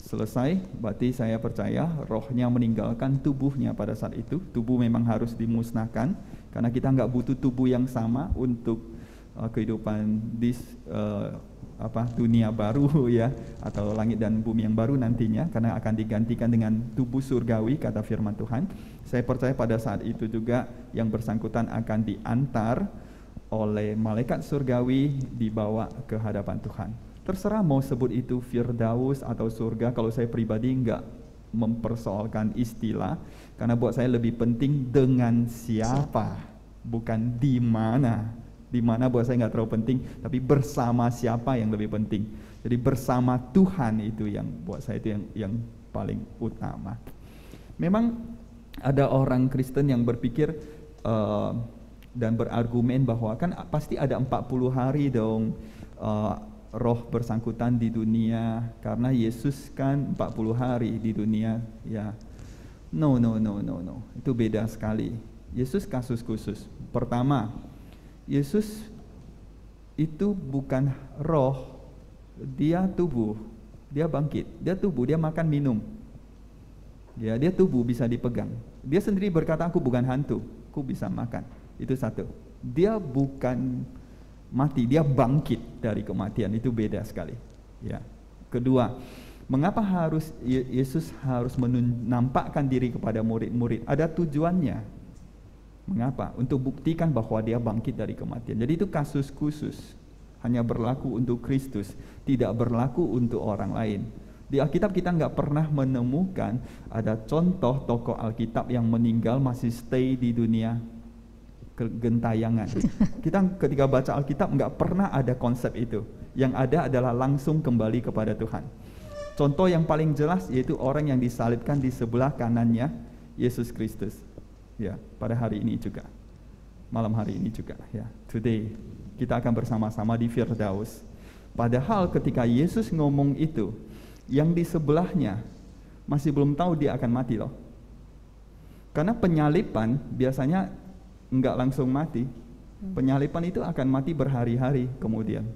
selesai, berarti saya percaya rohnya meninggalkan tubuhnya pada saat itu. Tubuh memang harus dimusnahkan karena kita nggak butuh tubuh yang sama untuk kehidupan di dunia baru, ya, atau langit dan bumi yang baru nantinya, karena akan digantikan dengan tubuh surgawi kata firman Tuhan. Saya percaya pada saat itu juga yang bersangkutan akan diantar oleh malaikat surgawi, dibawa ke hadapan Tuhan. Terserah mau sebut itu Firdaus atau surga, kalau saya pribadi enggak mempersoalkan istilah, karena buat saya lebih penting dengan siapa, bukan di mana. Di mana buat saya nggak terlalu penting, tapi bersama siapa yang lebih penting. Jadi bersama Tuhan itu yang buat saya itu yang paling utama. Memang ada orang Kristen yang berpikir dan berargumen bahwa kan pasti ada 40 hari dong roh bersangkutan di dunia, karena Yesus kan 40 hari di dunia, ya. No, itu beda sekali. Yesus kasus khusus. Pertama, Yesus itu bukan roh, dia tubuh, dia bangkit, dia tubuh, dia makan minum, ya, dia tubuh bisa dipegang. Dia sendiri berkata, aku bukan hantu, aku bisa makan. Itu satu. Dia bukan mati, dia bangkit dari kematian, itu beda sekali, ya. Kedua, mengapa Yesus harus menampakkan diri kepada murid-murid? Ada tujuannya. Mengapa? Untuk buktikan bahwa dia bangkit dari kematian. Jadi itu kasus khusus, hanya berlaku untuk Kristus, tidak berlaku untuk orang lain. Di Alkitab kita nggak pernah menemukan ada contoh tokoh Alkitab yang meninggal masih stay di dunia kegentayangan. Kita ketika baca Alkitab nggak pernah ada konsep itu. Yang ada adalah langsung kembali kepada Tuhan. Contoh yang paling jelas yaitu orang yang disalibkan di sebelah kanannya Yesus Kristus. Ya, pada hari ini juga, malam hari ini juga, ya. Today kita akan bersama-sama di Firdaus. Padahal ketika Yesus ngomong itu, yang di sebelahnya masih belum tahu dia akan mati loh. Karena penyalipan biasanya enggak langsung mati. Penyalipan itu akan mati berhari-hari kemudian.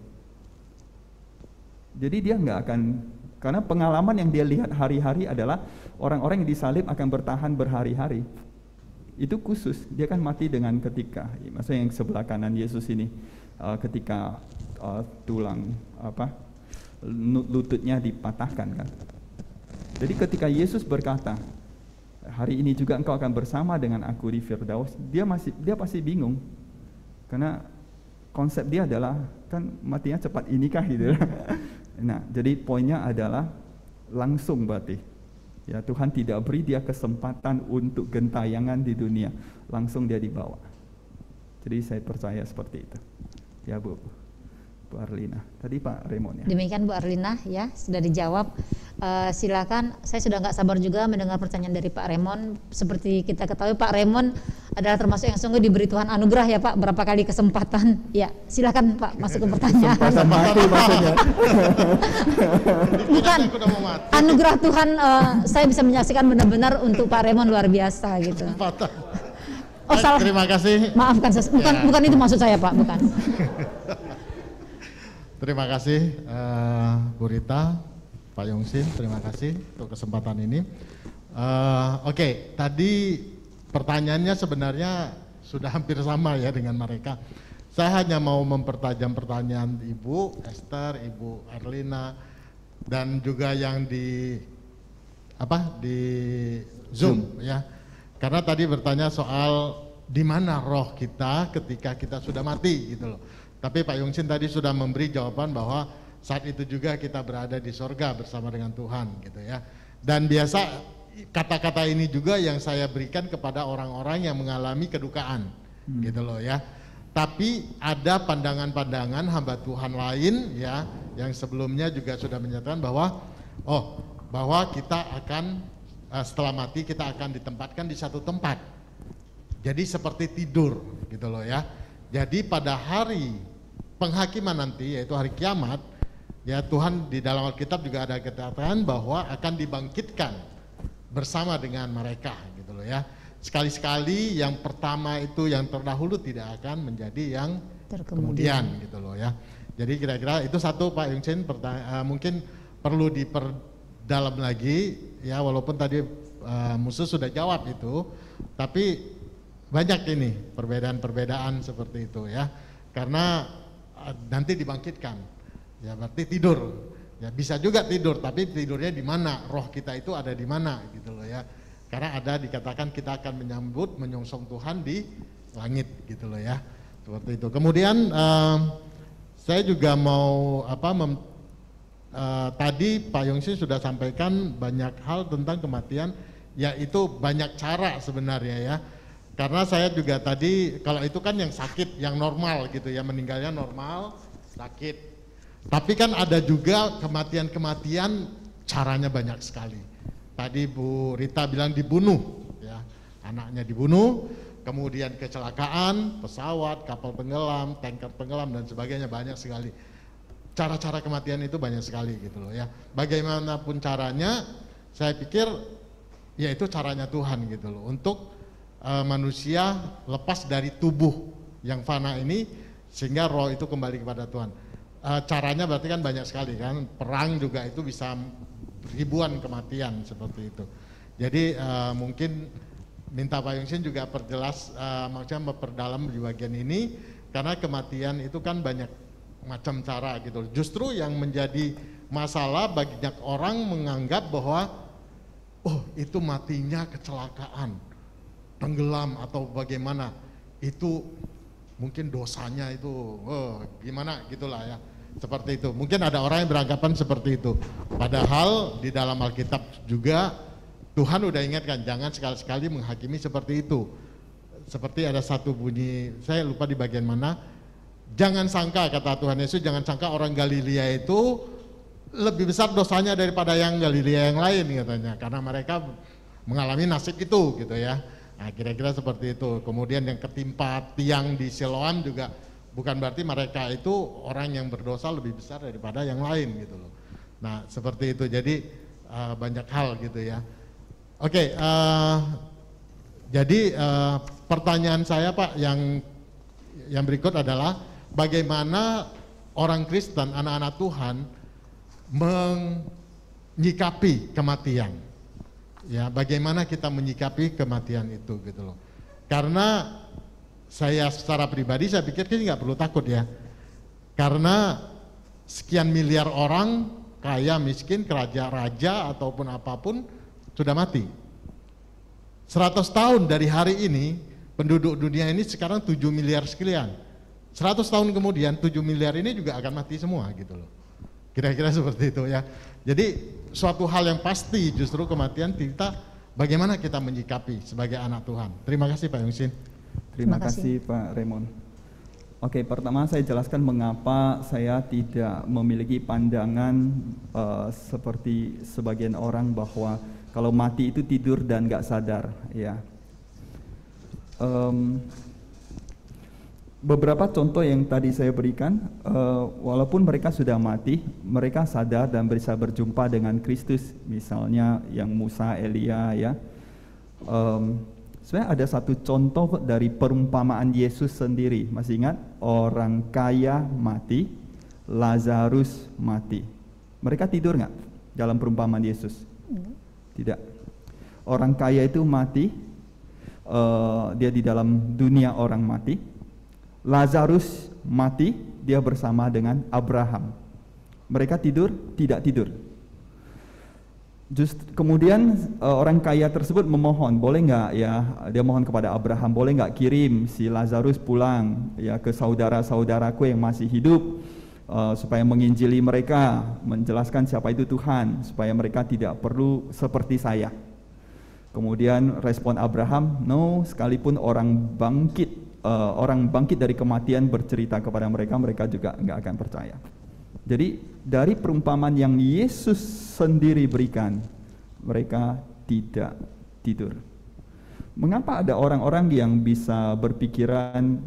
Jadi dia enggak akan, karena pengalaman yang dia lihat hari-hari adalah orang-orang yang disalib akan bertahan berhari-hari. Itu khusus, dia kan mati dengan ketika, maksudnya yang sebelah kanan Yesus ini, ketika tulang lututnya dipatahkan kan. Jadi ketika Yesus berkata, hari ini juga engkau akan bersama dengan aku di Firdaus, dia pasti bingung, karena konsep dia adalah kan matinya cepat inikah gitu. Nah, jadi poinnya adalah langsung berarti. Ya, Tuhan tidak beri dia kesempatan untuk gentayangan di dunia, langsung dia dibawa. Jadi saya percaya seperti itu. Ya Bu Arlina. Tadi Pak Raymond, ya. Demikian Bu Arlina, ya, sudah dijawab. Silakan, saya sudah nggak sabar juga mendengar pertanyaan dari Pak Raymond. Seperti kita ketahui Pak Raymond adalah termasuk yang sungguh diberi Tuhan anugerah, ya Pak, berapa kali kesempatan. Ya, silakan Pak masuk ke pertanyaan. Kesempatan mati maksudnya. Bukan, anugerah Tuhan, saya bisa menyaksikan benar-benar untuk Pak Raymond luar biasa gitu. Oh salah. Terima kasih. Maafkan, bukan itu maksud saya Pak, bukan. Terima kasih Bu Rita, Pak Yongsin, terima kasih untuk kesempatan ini. Oke, tadi pertanyaannya sebenarnya sudah hampir sama ya dengan mereka. Saya hanya mau mempertajam pertanyaan Ibu Esther, Ibu Arlina, dan juga yang di Zoom ya. Karena tadi bertanya soal di mana roh kita ketika kita sudah mati gitu loh. Tapi Pak Yongsin tadi sudah memberi jawaban bahwa saat itu juga kita berada di sorga bersama dengan Tuhan gitu ya. Dan biasa kata-kata ini juga yang saya berikan kepada orang-orang yang mengalami kedukaan gitu loh ya. Tapi ada pandangan-pandangan hamba Tuhan lain ya, yang sebelumnya juga sudah menyatakan bahwa bahwa kita akan setelah mati kita akan ditempatkan di satu tempat. Jadi seperti tidur gitu loh ya. Jadi pada hari penghakiman nanti, yaitu hari kiamat, ya Tuhan di dalam Alkitab juga ada kata-kata bahwa akan dibangkitkan bersama dengan mereka gitu loh ya. Sekali-sekali yang pertama itu yang terdahulu tidak akan menjadi yang kemudian gitu loh ya. Jadi kira-kira itu satu Pak Yungsin, mungkin perlu diperdalam lagi ya, walaupun tadi Musa sudah jawab itu, tapi banyak ini perbedaan-perbedaan seperti itu ya. Karena nanti dibangkitkan, ya berarti tidur, ya bisa juga tidur, tapi tidurnya di mana, roh kita itu ada di mana gitu loh ya. Karena ada dikatakan kita akan menyambut, menyongsong Tuhan di langit gitu loh ya, seperti itu. Kemudian saya juga mau tadi Pak Yongsi sudah sampaikan banyak hal tentang kematian, yaitu banyak cara sebenarnya ya. Karena saya juga tadi, kalau itu kan yang sakit, yang normal gitu ya, meninggalnya normal, sakit. Tapi kan ada juga kematian-kematian caranya banyak sekali. Tadi Bu Rita bilang dibunuh, ya, anaknya dibunuh, kemudian kecelakaan, pesawat, kapal tenggelam, tanker tenggelam dan sebagainya, banyak sekali. Cara-cara kematian itu banyak sekali gitu loh ya. Bagaimanapun caranya, saya pikir ya itu caranya Tuhan gitu loh, untuk manusia lepas dari tubuh yang fana ini sehingga roh itu kembali kepada Tuhan. Caranya berarti kan banyak sekali kan, perang juga itu bisa ribuan kematian seperti itu. Jadi mungkin minta Pak Yongsin juga perjelas, maksudnya memperdalam di bagian ini, karena kematian itu kan banyak macam cara gitu. Justru yang menjadi masalah banyak orang menganggap bahwa itu matinya kecelakaan, tenggelam atau bagaimana, itu mungkin dosanya itu gimana gitulah ya, seperti itu. Mungkin ada orang yang beranggapan seperti itu, padahal di dalam Alkitab juga Tuhan udah ingatkan jangan sekali-sekali menghakimi seperti itu. Seperti ada satu bunyi, saya lupa di bagian mana, jangan sangka, kata Tuhan Yesus, jangan sangka orang Galilea itu lebih besar dosanya daripada yang Galilea yang lain katanya, karena mereka mengalami nasib itu gitu ya. Nah, kira-kira seperti itu. Kemudian yang ketimpa tiang di Siloam juga bukan berarti mereka itu orang yang berdosa lebih besar daripada yang lain gitu loh. Nah, seperti itu. Jadi banyak hal gitu ya. Oke, jadi pertanyaan saya Pak yang berikut adalah bagaimana orang Kristen, anak-anak Tuhan menyikapi kematian. Ya, bagaimana kita menyikapi kematian itu gitu loh. Karena saya secara pribadi saya pikir kita nggak perlu takut ya. Karena sekian miliar orang, kaya, miskin, raja ataupun apapun sudah mati. 100 tahun dari hari ini penduduk dunia ini sekarang 7 miliar sekian. 100 tahun kemudian 7 miliar ini juga akan mati semua gitu loh. Kira-kira seperti itu ya. Jadi suatu hal yang pasti justru kematian kita, bagaimana kita menyikapi sebagai anak Tuhan. Terima kasih Pak Yongsin. Terima kasih Pak Raymond. Oke, pertama saya jelaskan mengapa saya tidak memiliki pandangan seperti sebagian orang bahwa kalau mati itu tidur dan nggak sadar ya. Beberapa contoh yang tadi saya berikan, walaupun mereka sudah mati, mereka sadar dan bisa berjumpa dengan Kristus, misalnya yang Musa, Elia ya. Sebenarnya ada satu contoh dari perumpamaan Yesus sendiri. Masih ingat? Orang kaya mati, Lazarus mati. Mereka tidur nggak dalam perumpamaan Yesus? Tidak. Orang kaya itu mati, dia di dalam dunia orang mati. Lazarus mati, dia bersama dengan Abraham. Mereka tidur? Tidak tidur. Kemudian orang kaya tersebut memohon, boleh nggak ya, dia mohon kepada Abraham, boleh nggak kirim si Lazarus pulang ya ke saudara-saudaraku yang masih hidup, supaya menginjili mereka, menjelaskan siapa itu Tuhan, supaya mereka tidak perlu seperti saya. Kemudian respon Abraham, no, sekalipun orang bangkit dari kematian bercerita kepada mereka, mereka juga nggak akan percaya. Jadi dari perumpamaan yang Yesus sendiri berikan, mereka tidak tidur. Mengapa ada orang-orang yang bisa berpikiran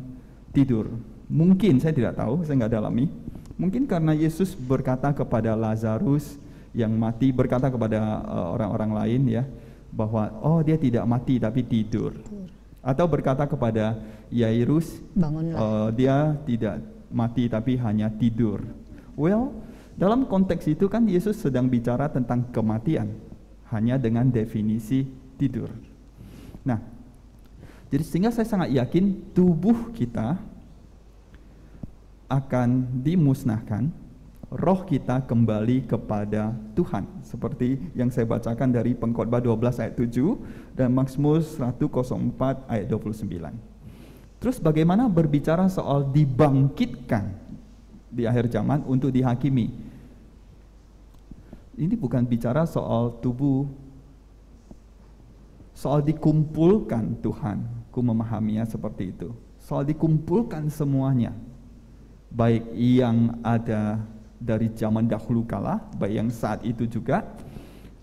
tidur? Mungkin, saya tidak tahu, saya nggak dalami. Mungkin karena Yesus berkata kepada Lazarus yang mati, berkata kepada orang-orang lain ya, bahwa dia tidak mati tapi tidur. Atau berkata kepada Yairus, bangunlah, dia tidak mati tapi hanya tidur. Well, dalam konteks itu kan Yesus sedang bicara tentang kematian, hanya dengan definisi tidur. Nah, jadi sehingga saya sangat yakin tubuh kita akan dimusnahkan, roh kita kembali kepada Tuhan, seperti yang saya bacakan dari Pengkhotbah 12 ayat 7 dan Mazmur 104 ayat 29. Terus bagaimana berbicara soal dibangkitkan di akhir zaman untuk dihakimi? Ini bukan bicara soal tubuh, soal dikumpulkan Tuhan. Ku memahaminya seperti itu. Soal dikumpulkan semuanya, baik yang ada dari zaman dahulu kala, baik yang saat itu juga,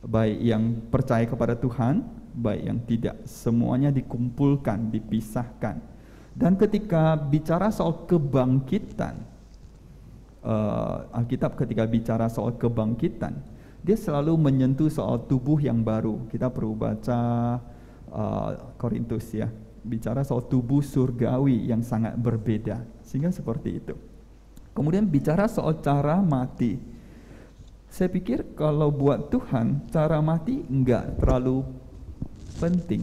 baik yang percaya kepada Tuhan, baik yang tidak, semuanya dikumpulkan, dipisahkan. Dan ketika bicara soal kebangkitan, Alkitab ketika bicara soal kebangkitan, dia selalu menyentuh soal tubuh yang baru. Kita perlu baca Korintus ya, bicara soal tubuh surgawi yang sangat berbeda, sehingga seperti itu. Kemudian bicara soal cara mati. Saya pikir kalau buat Tuhan cara mati enggak terlalu penting.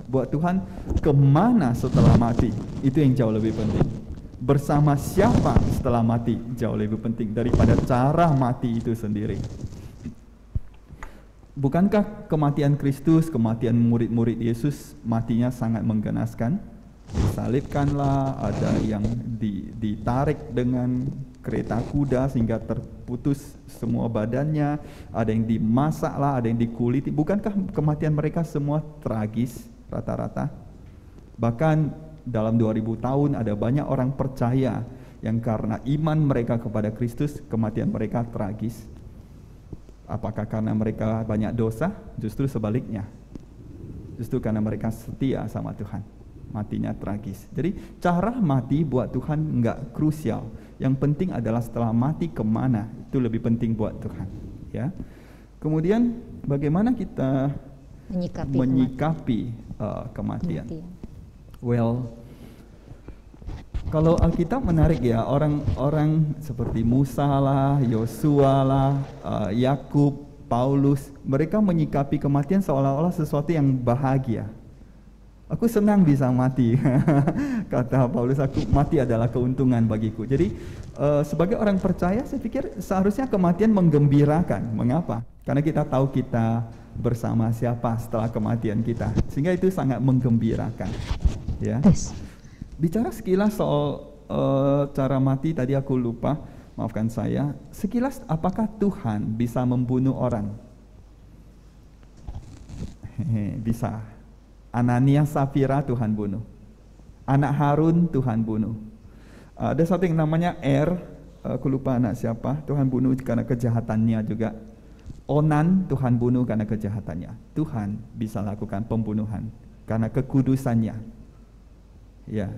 Buat Tuhan kemana setelah mati, itu yang jauh lebih penting. Bersama siapa setelah mati jauh lebih penting daripada cara mati itu sendiri. Bukankah kematian Kristus, kematian murid-murid Yesus, matinya sangat menggenaskan? Disalibkanlah, ada yang ditarik dengan kereta kuda sehingga terputus semua badannya, ada yang dimasaklah, ada yang dikuliti. Bukankah kematian mereka semua tragis rata-rata? Bahkan dalam 2000 tahun ada banyak orang percaya yang karena iman mereka kepada Kristus, kematian mereka tragis. Apakah karena mereka banyak dosa? Justru sebaliknya. Justru karena mereka setia sama Tuhan, matinya tragis. Jadi cara mati buat Tuhan enggak krusial. Yang penting adalah setelah mati kemana, itu lebih penting buat Tuhan. Ya. Kemudian bagaimana kita menyikapi kematian? Well, kalau Alkitab menarik ya, orang-orang seperti Musa lah, Yosua lah, Yakub, Paulus, mereka menyikapi kematian seolah-olah sesuatu yang bahagia. Aku senang bisa mati, kata Paulus, aku mati adalah keuntungan bagiku. Jadi sebagai orang percaya, saya pikir seharusnya kematian menggembirakan. Mengapa? Karena kita tahu kita bersama siapa setelah kematian kita, sehingga itu sangat menggembirakan. Ya. Bicara sekilas soal cara mati, tadi aku lupa, maafkan saya. Sekilas, apakah Tuhan bisa membunuh orang? Bisa. Ananias Safira Tuhan bunuh. Anak Harun Tuhan bunuh. Ada satu yang namanya aku lupa anak siapa, Tuhan bunuh karena kejahatannya juga. Onan Tuhan bunuh karena kejahatannya. Tuhan bisa lakukan pembunuhan karena kekudusannya. Ya,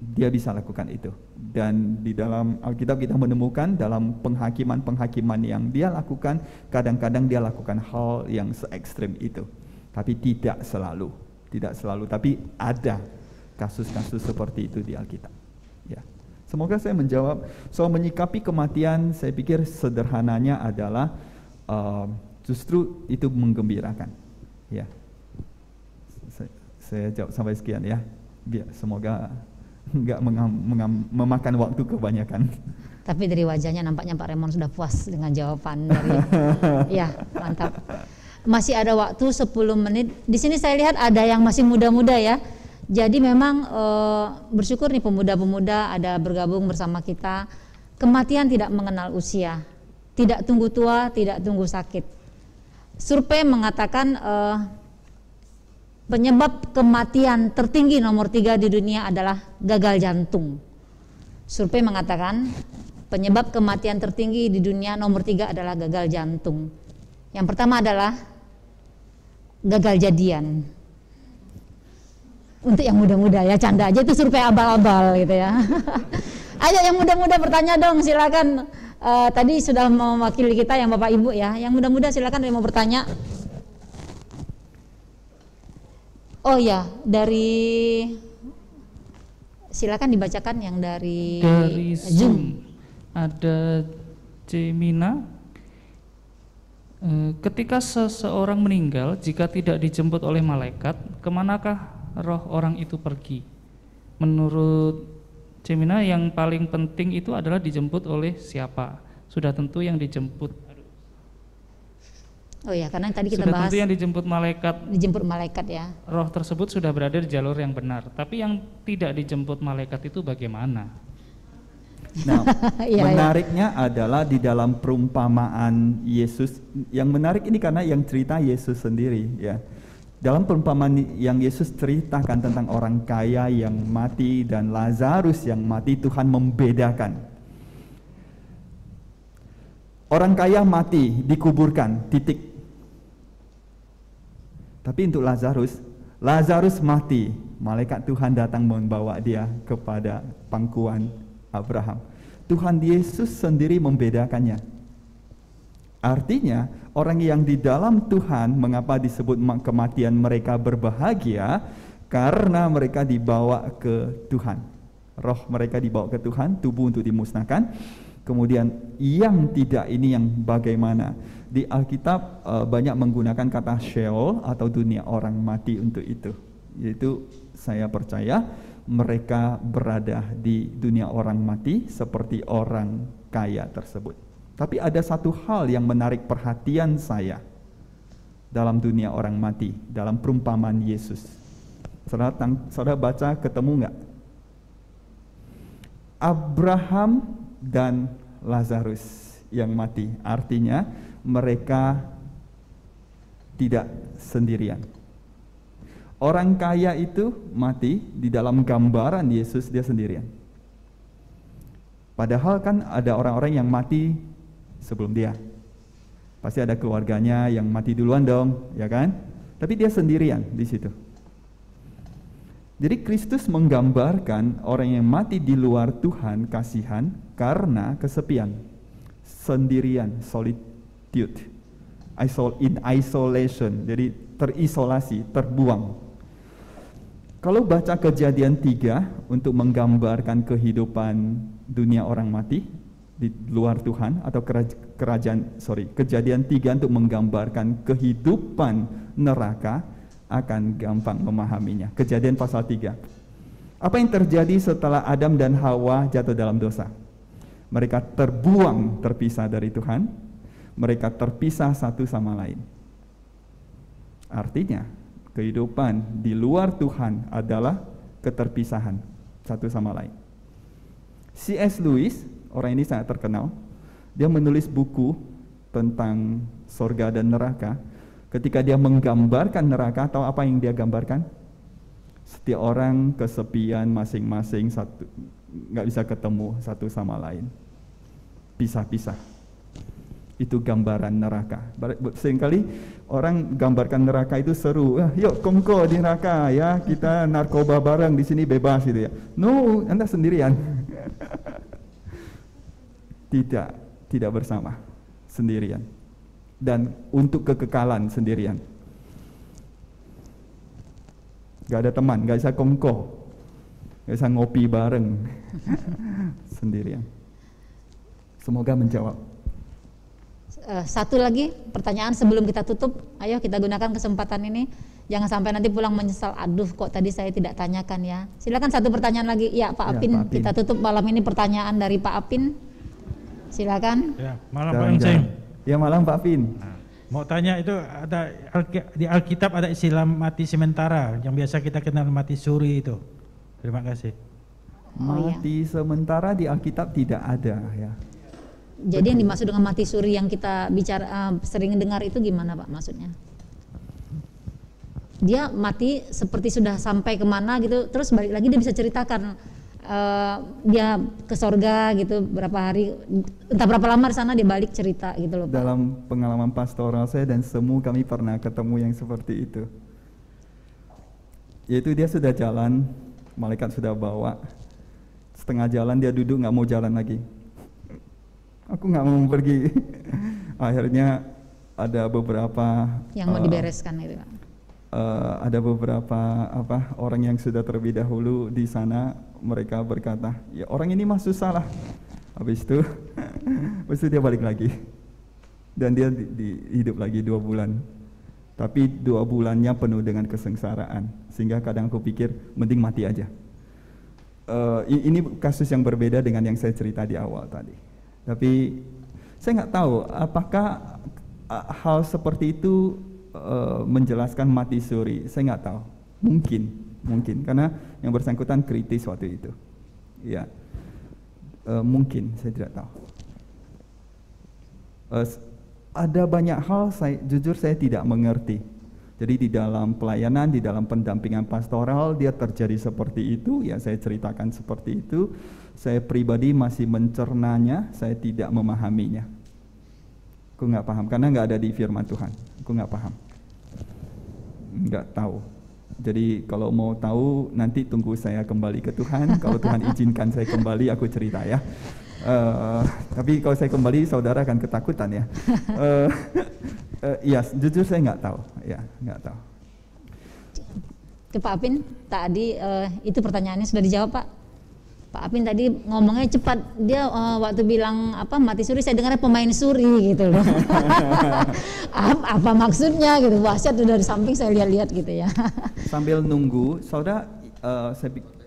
dia bisa lakukan itu. Dan di dalam Alkitab kita menemukan dalam penghakiman yang dia lakukan, kadang-kadang dia lakukan hal yang se-ekstrim itu. Tapi tidak selalu, tapi ada kasus-kasus seperti itu di Alkitab. Ya. Semoga saya menjawab. Soal menyikapi kematian, saya pikir sederhananya adalah justru itu menggembirakan. Ya. Saya jawab sampai sekian ya. Biar semoga enggak memakan waktu kebanyakan. Tapi dari wajahnya nampaknya Pak Raymond sudah puas dengan jawaban dari ya, mantap. Masih ada waktu 10 menit. Di sini saya lihat ada yang masih muda-muda ya. Jadi memang bersyukur nih pemuda-pemuda ada bergabung bersama kita. Kematian tidak mengenal usia, tidak tunggu tua, tidak tunggu sakit. Survei mengatakan penyebab kematian tertinggi nomor 3 di dunia adalah gagal jantung. Survei mengatakan penyebab kematian tertinggi di dunia nomor 3 adalah gagal jantung. Yang pertama adalah gagal jadian. Untuk yang muda-muda ya, canda aja, itu survei abal-abal gitu ya. Ayo yang muda-muda bertanya dong, silakan. Tadi sudah mewakili kita yang Bapak Ibu ya. Yang muda-muda silakan yang mau bertanya. Oh ya, silakan dibacakan yang dari Zoom. Ada Cemina. Ketika seseorang meninggal, jika tidak dijemput oleh malaikat, kemanakah roh orang itu pergi? Menurut Cemina, yang paling penting itu adalah dijemput oleh siapa? Sudah tentu yang dijemput. Oh ya, karena tadi kita sudah bahas tentu yang dijemput malaikat. Dijemput malaikat ya. Roh tersebut sudah berada di jalur yang benar. Tapi yang tidak dijemput malaikat itu bagaimana? Nah, menariknya adalah di dalam perumpamaan Yesus. Yang menarik ini karena yang cerita Yesus sendiri ya. Dalam perumpamaan yang Yesus ceritakan tentang orang kaya yang mati dan Lazarus yang mati, Tuhan membedakan. Orang kaya mati, dikuburkan, titik. Tapi untuk Lazarus mati, malaikat Tuhan datang membawa dia kepada pangkuan Abraham. Tuhan Yesus sendiri membedakannya. Artinya, orang yang di dalam Tuhan, mengapa disebut kematian mereka berbahagia? Karena mereka dibawa ke Tuhan. Roh mereka dibawa ke Tuhan, tubuh untuk dimusnahkan. Kemudian yang tidak ini yang bagaimana? Di Alkitab banyak menggunakan kata Sheol atau dunia orang mati untuk itu. Yaitu saya percaya mereka berada di dunia orang mati seperti orang kaya tersebut. Tapi ada satu hal yang menarik perhatian saya dalam dunia orang mati, dalam perumpamaan Yesus. Saudara baca, ketemu nggak? Abraham dan Lazarus yang mati, artinya mereka tidak sendirian. Orang kaya itu mati, di dalam gambaran Yesus dia sendirian. Padahal kan ada orang-orang yang mati sebelum dia. Pasti ada keluarganya yang mati duluan dong, ya kan? Tapi dia sendirian di situ. Jadi Kristus menggambarkan orang yang mati di luar Tuhan, kasihan karena kesepian, sendirian, solitude, in isolation, jadi terisolasi, terbuang. Kalau baca Kejadian 3 untuk menggambarkan kehidupan dunia orang mati di luar Tuhan, atau Kejadian 3 untuk menggambarkan kehidupan neraka, akan gampang memahaminya. Kejadian pasal 3. Apa yang terjadi setelah Adam dan Hawa jatuh dalam dosa? Mereka terbuang, terpisah dari Tuhan. Mereka terpisah satu sama lain. Artinya, kehidupan di luar Tuhan adalah keterpisahan satu sama lain. C.S. Lewis, orang ini sangat terkenal, dia menulis buku tentang sorga dan neraka. Ketika dia menggambarkan neraka, tahu apa yang dia gambarkan? Setiap orang kesepian masing-masing, satu nggak bisa ketemu satu sama lain, pisah-pisah. Itu gambaran neraka. Seringkali orang gambarkan neraka itu seru, yuk kongko di neraka ya, kita narkoba bareng di sini bebas gitu ya. No, Anda sendirian. Tidak bersama, sendirian. Dan untuk kekekalan sendirian. Gak ada teman, gak bisa kongko, gak bisa ngopi bareng. Sendirian. Semoga menjawab. Satu lagi pertanyaan sebelum kita tutup. Ayo kita gunakan kesempatan ini. Jangan sampai nanti pulang menyesal, aduh kok tadi saya tidak tanyakan ya. Silakan satu pertanyaan lagi. Ya Pak Apin, Pak Apin. Kita tutup malam ini pertanyaan dari Pak Apin. Silakan. Ya, malam Pak Yungsing. Ya malam Pak Apin. Nah, mau tanya itu, ada di Alkitab ada istilah mati sementara yang biasa kita kenal mati suri itu. Terima kasih. Mati sementara di Alkitab tidak ada ya. Jadi yang dimaksud dengan mati suri yang kita bicara sering dengar itu gimana Pak maksudnya? Dia mati seperti sudah sampai kemana gitu, terus balik lagi dia bisa ceritakan dia ke sorga gitu berapa hari, entah berapa lama di sana dia balik cerita gitu loh Pak. Dalam pengalaman pastoral saya dan semua kami pernah ketemu yang seperti itu. Yaitu dia sudah jalan, malaikat sudah bawa, setengah jalan dia duduk nggak mau jalan lagi. Aku nggak mau pergi. Akhirnya ada beberapa yang mau dibereskan itu Pak. Ada beberapa orang yang sudah terlebih dahulu di sana, mereka berkata, ya orang ini mah susah lah. Habis itu dia balik lagi dan dia hidup lagi 2 bulan. Tapi 2 bulannya penuh dengan kesengsaraan, sehingga kadang aku pikir mending mati aja. Ini kasus yang berbeda dengan yang saya cerita di awal tadi. Tapi saya nggak tahu apakah hal seperti itu menjelaskan mati suri. Saya nggak tahu. Mungkin karena yang bersangkutan kritis waktu itu. Ya, mungkin saya tidak tahu. Ada banyak hal jujur saya tidak mengerti. Jadi di dalam pelayanan, di dalam pendampingan pastoral dia terjadi seperti itu, ya saya ceritakan seperti itu. Saya pribadi masih mencernanya, saya tidak memahaminya. Aku nggak paham karena nggak ada di firman Tuhan. Aku nggak paham, nggak tahu. Jadi kalau mau tahu nanti tunggu saya kembali ke Tuhan. Kalau Tuhan izinkan saya kembali, aku cerita ya. Tapi kalau saya kembali, saudara akan ketakutan ya. Iya, jujur saya nggak tahu. Ya, nggak tahu. Pak Apin, tadi itu pertanyaannya sudah dijawab Pak. Pak Apin tadi ngomongnya cepat. Dia waktu bilang mati suri, saya dengarnya pemain suri gitu loh. apa maksudnya gitu? Wasiat dari samping saya lihat-lihat gitu ya. Sambil nunggu, saudara,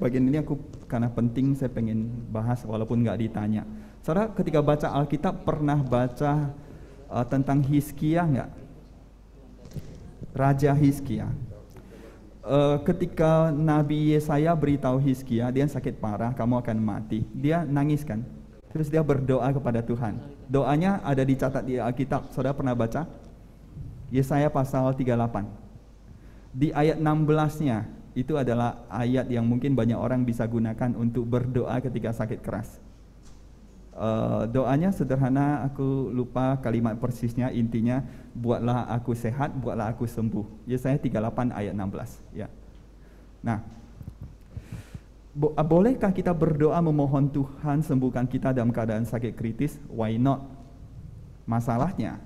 bagian ini aku karena penting saya pengen bahas walaupun nggak ditanya. Saudara, ketika baca Alkitab pernah baca tentang Hizkia nggak? Raja Hizkia. Ketika Nabi Yesaya beritahu Hizkia, dia sakit parah, kamu akan mati. Dia nangis kan? Terus dia berdoa kepada Tuhan. Doanya ada dicatat di Alkitab. Saudara pernah baca? Yesaya pasal 38. Di ayat 16-nya, itu adalah ayat yang mungkin banyak orang bisa gunakan untuk berdoa ketika sakit keras. Doanya sederhana, aku lupa kalimat persisnya, intinya buatlah aku sehat, buatlah aku sembuh. Yesaya 38 ayat 16 ya. Nah, bolehkah kita berdoa memohon Tuhan sembuhkan kita dalam keadaan sakit kritis? Why not? Masalahnya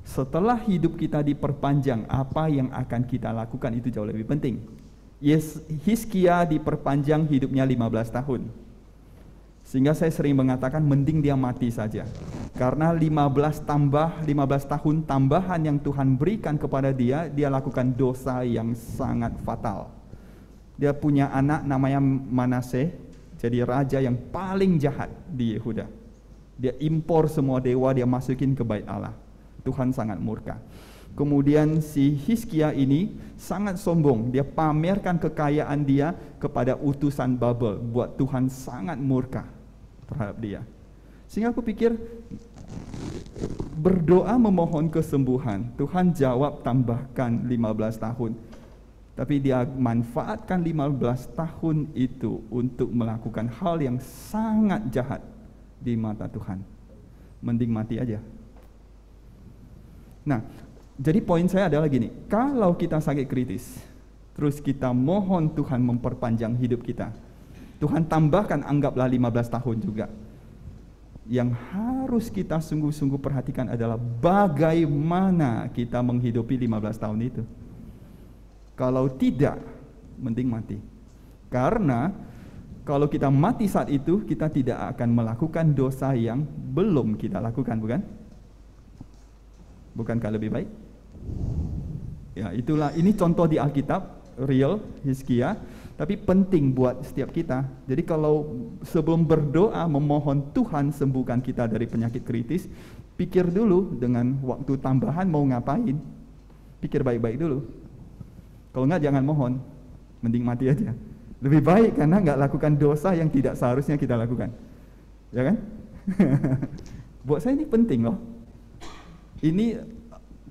setelah hidup kita diperpanjang, apa yang akan kita lakukan itu jauh lebih penting. Hizkia diperpanjang hidupnya 15 tahun. Sehingga saya sering mengatakan mending dia mati saja. Karena 15 tahun tambahan yang Tuhan berikan kepada dia lakukan dosa yang sangat fatal. Dia punya anak namanya Manaseh, jadi raja yang paling jahat di Yehuda. Dia impor semua dewa, dia masukin ke bait Allah. Tuhan sangat murka. Kemudian si Hizkia ini sangat sombong, dia pamerkan kekayaan dia kepada utusan Babel, buat Tuhan sangat murka terhadap dia. Sehingga aku pikir berdoa memohon kesembuhan, Tuhan jawab tambahkan 15 tahun. Tapi dia manfaatkan 15 tahun itu untuk melakukan hal yang sangat jahat di mata Tuhan. Mending mati aja. Nah, jadi poin saya adalah gini, kalau kita sakit kritis, terus kita mohon Tuhan memperpanjang hidup kita, Tuhan tambahkan anggaplah 15 tahun juga. Yang harus kita sungguh-sungguh perhatikan adalah bagaimana kita menghidupi 15 tahun itu. Kalau tidak, mending mati. Karena kalau kita mati saat itu, kita tidak akan melakukan dosa yang belum kita lakukan, bukan? Bukankah lebih baik? Ya, itulah, ini contoh di Alkitab, real, Hizkia, tapi penting buat setiap kita. Jadi kalau sebelum berdoa memohon Tuhan sembuhkan kita dari penyakit kritis, pikir dulu dengan waktu tambahan mau ngapain. Pikir baik-baik dulu. Kalau enggak jangan mohon, mending mati aja. Lebih baik karena nggak lakukan dosa yang tidak seharusnya kita lakukan. Ya kan? Buat saya ini penting loh. Ini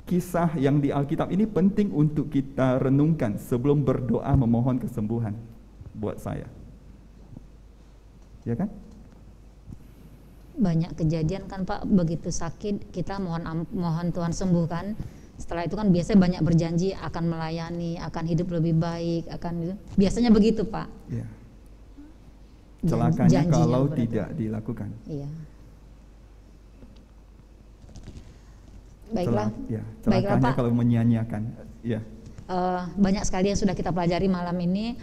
kisah yang di Alkitab ini penting untuk kita renungkan sebelum berdoa memohon kesembuhan buat saya. Ya kan? Banyak kejadian kan Pak, begitu sakit kita mohon Tuhan sembuhkan. Setelah itu kan biasanya banyak berjanji akan melayani, akan hidup lebih baik, akan biasanya begitu Pak. Ya. Celakanya kalau tidak dilakukan. Iya. Baiklah, baiklah Pak. Kalau menyia-nyiakan, ya. Banyak sekali yang sudah kita pelajari malam ini.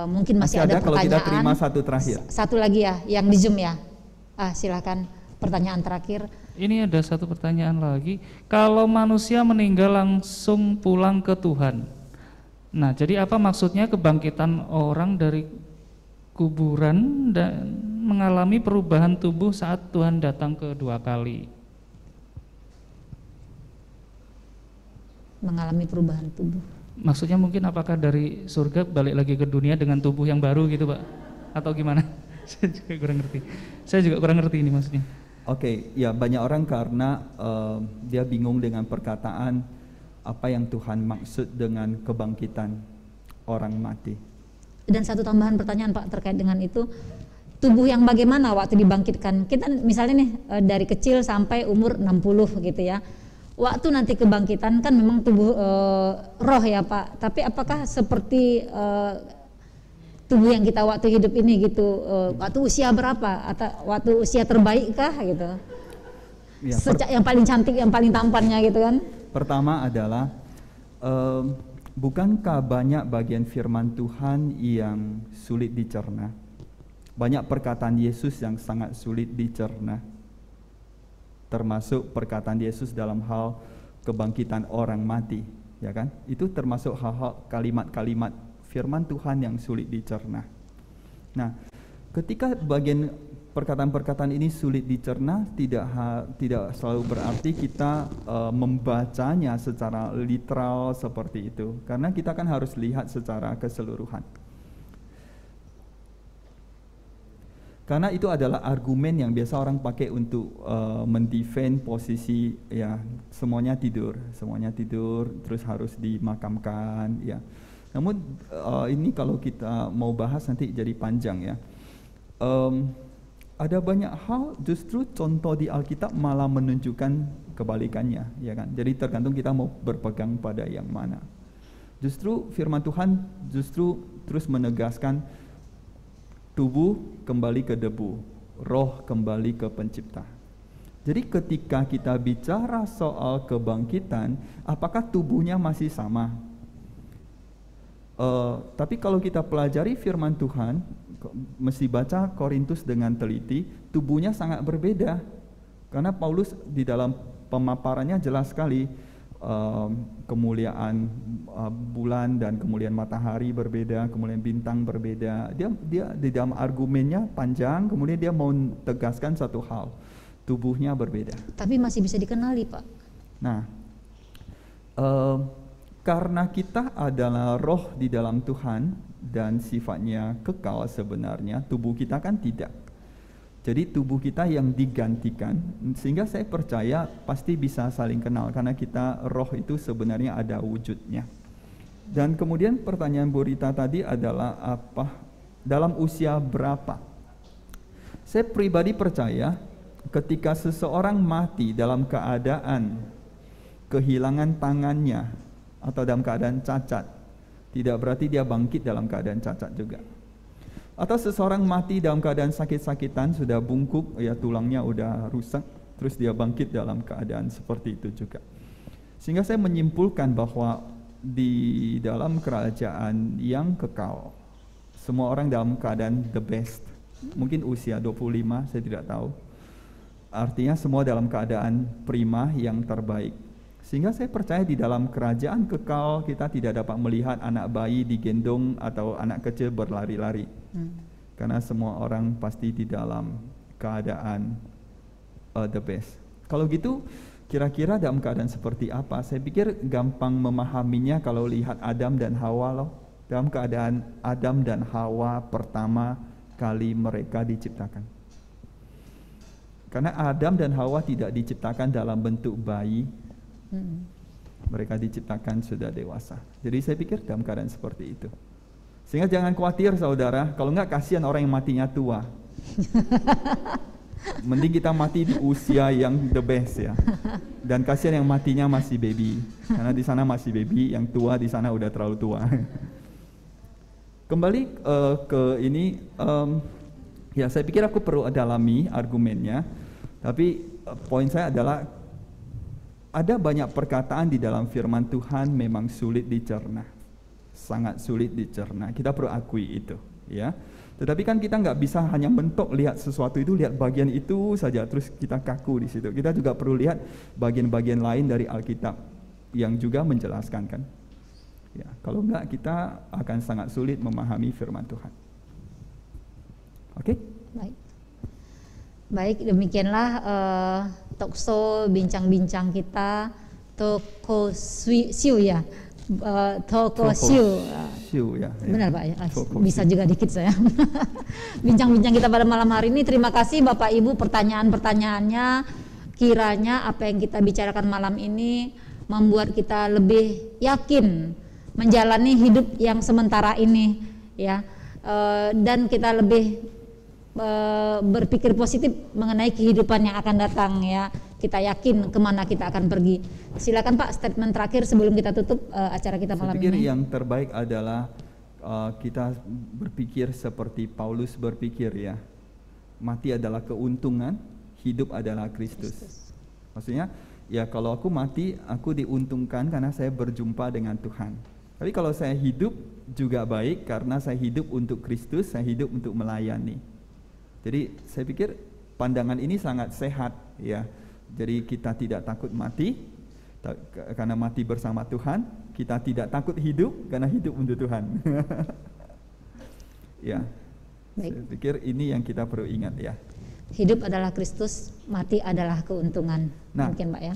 Mungkin masih ada pertanyaan. Kalau kita terima satu terakhir. Satu lagi ya, yang di Zoom ya. Silakan pertanyaan terakhir. Ini ada satu pertanyaan lagi. Kalau manusia meninggal langsung pulang ke Tuhan. Nah, jadi apa maksudnya kebangkitan orang dari kuburan dan mengalami perubahan tubuh saat Tuhan datang kedua kali? Mengalami perubahan tubuh. Maksudnya mungkin apakah dari surga balik lagi ke dunia dengan tubuh yang baru gitu Pak? Atau gimana? Saya juga kurang ngerti ini maksudnya. Oke, ya banyak orang karena dia bingung dengan perkataan apa yang Tuhan maksud dengan kebangkitan orang mati. Dan satu tambahan pertanyaan Pak terkait dengan itu, tubuh yang bagaimana waktu dibangkitkan? Kita misalnya nih dari kecil sampai umur 60 gitu ya. Waktu nanti kebangkitan kan memang tubuh roh ya Pak, tapi apakah seperti tubuh yang kita waktu hidup ini gitu, waktu usia berapa atau waktu usia terbaik kah gitu? Ya, yang paling cantik, yang paling tampannya gitu kan? Pertama adalah bukankah banyak bagian firman Tuhan yang sulit dicerna? Banyak perkataan Yesus yang sangat sulit dicerna. Termasuk perkataan Yesus dalam hal kebangkitan orang mati, ya kan? Itu termasuk hal-hal kalimat-kalimat firman Tuhan yang sulit dicerna. Nah, ketika bagian perkataan-perkataan ini sulit dicerna, tidak selalu berarti kita membacanya secara literal seperti itu, karena kita kan harus lihat secara keseluruhan. Karena itu adalah argumen yang biasa orang pakai untuk mendefend posisi ya semuanya tidur, terus harus dimakamkan ya. Namun ini kalau kita mau bahas nanti jadi panjang ya. Ada banyak hal justru contoh di Alkitab malah menunjukkan kebalikannya ya kan. Jadi tergantung kita mau berpegang pada yang mana. Justru firman Tuhan justru terus menegaskan tubuh kembali ke debu, roh kembali ke pencipta. Jadi ketika kita bicara soal kebangkitan, apakah tubuhnya masih sama? Tapi kalau kita pelajari firman Tuhan, mesti baca Korintus dengan teliti, tubuhnya sangat berbeda. Karena Paulus di dalam pemaparannya jelas sekali, kemuliaan bulan dan kemuliaan matahari berbeda, kemuliaan bintang berbeda. Dia di dalam argumennya panjang, kemudian dia mau tegaskan satu hal, tubuhnya berbeda. Tapi masih bisa dikenali Pak. Nah, karena kita adalah roh di dalam Tuhan dan sifatnya kekal sebenarnya, tubuh kita kan tidak. Jadi tubuh kita yang digantikan, sehingga saya percaya pasti bisa saling kenal karena kita roh itu sebenarnya ada wujudnya. Dan kemudian pertanyaan Bu Rita tadi adalah apa dalam usia berapa? Saya pribadi percaya ketika seseorang mati dalam keadaan kehilangan tangannya atau dalam keadaan cacat, tidak berarti dia bangkit dalam keadaan cacat juga. Atau seseorang mati dalam keadaan sakit-sakitan, sudah bungkuk, ya tulangnya udah rusak, terus dia bangkit dalam keadaan seperti itu juga. Sehingga saya menyimpulkan bahwa di dalam kerajaan yang kekal, semua orang dalam keadaan the best. Mungkin usia 25, saya tidak tahu. Artinya semua dalam keadaan prima yang terbaik. Sehingga saya percaya di dalam kerajaan kekal kita tidak dapat melihat anak bayi digendong atau anak kecil berlari-lari. Karena semua orang pasti di dalam keadaan the best. Kalau gitu kira-kira dalam keadaan seperti apa? Saya pikir gampang memahaminya kalau lihat Adam dan Hawa loh. dalam keadaan Adam dan Hawa pertama kali mereka diciptakan. Karena Adam dan Hawa tidak diciptakan dalam bentuk bayi, mereka diciptakan sudah dewasa. Jadi saya pikir dalam keadaan seperti itu. Sehingga jangan khawatir saudara, kalau enggak kasihan orang yang matinya tua. Mending kita mati di usia yang the best ya. Dan kasihan yang matinya masih baby, karena di sana masih baby, yang tua di sana udah terlalu tua. Kembali ke ini, ya saya pikir aku perlu dalami argumennya. Tapi poin saya adalah ada banyak perkataan di dalam firman Tuhan memang sulit dicerna, sangat sulit dicerna. Kita perlu akui itu, ya. Tetapi kan kita nggak bisa hanya mentok lihat sesuatu itu, lihat bagian itu saja terus kita kaku di situ. Kita juga perlu lihat bagian-bagian lain dari Alkitab yang juga menjelaskan kan. Ya, kalau enggak kita akan sangat sulit memahami firman Tuhan. Oke? Baik. Baik, demikianlah talkshow bincang-bincang kita Tokosiu ya. Tokosiu. Ya. Benar Pak ya. Bisa juga dikit saya. Bincang-bincang kita pada malam hari ini. Terima kasih Bapak Ibu pertanyaan-pertanyaannya. Kiranya apa yang kita bicarakan malam ini membuat kita lebih yakin menjalani hidup yang sementara ini ya. Dan kita lebih berpikir positif mengenai kehidupan yang akan datang ya. Kita yakin kemana kita akan pergi. Silakan Pak, statement terakhir sebelum kita tutup acara kita malam ini. Saya pikir yang terbaik adalah kita berpikir seperti Paulus berpikir ya. Mati adalah keuntungan, hidup adalah Kristus. Maksudnya ya kalau aku mati, aku diuntungkan karena saya berjumpa dengan Tuhan. Tapi kalau saya hidup juga baik karena saya hidup untuk Kristus, saya hidup untuk melayani. Jadi saya pikir pandangan ini sangat sehat ya. Jadi kita tidak takut mati karena mati bersama Tuhan, kita tidak takut hidup karena hidup untuk Tuhan. Ya. Baik. Saya pikir ini yang kita perlu ingat ya. Hidup adalah Kristus, mati adalah keuntungan. Nah, mungkin Pak ya.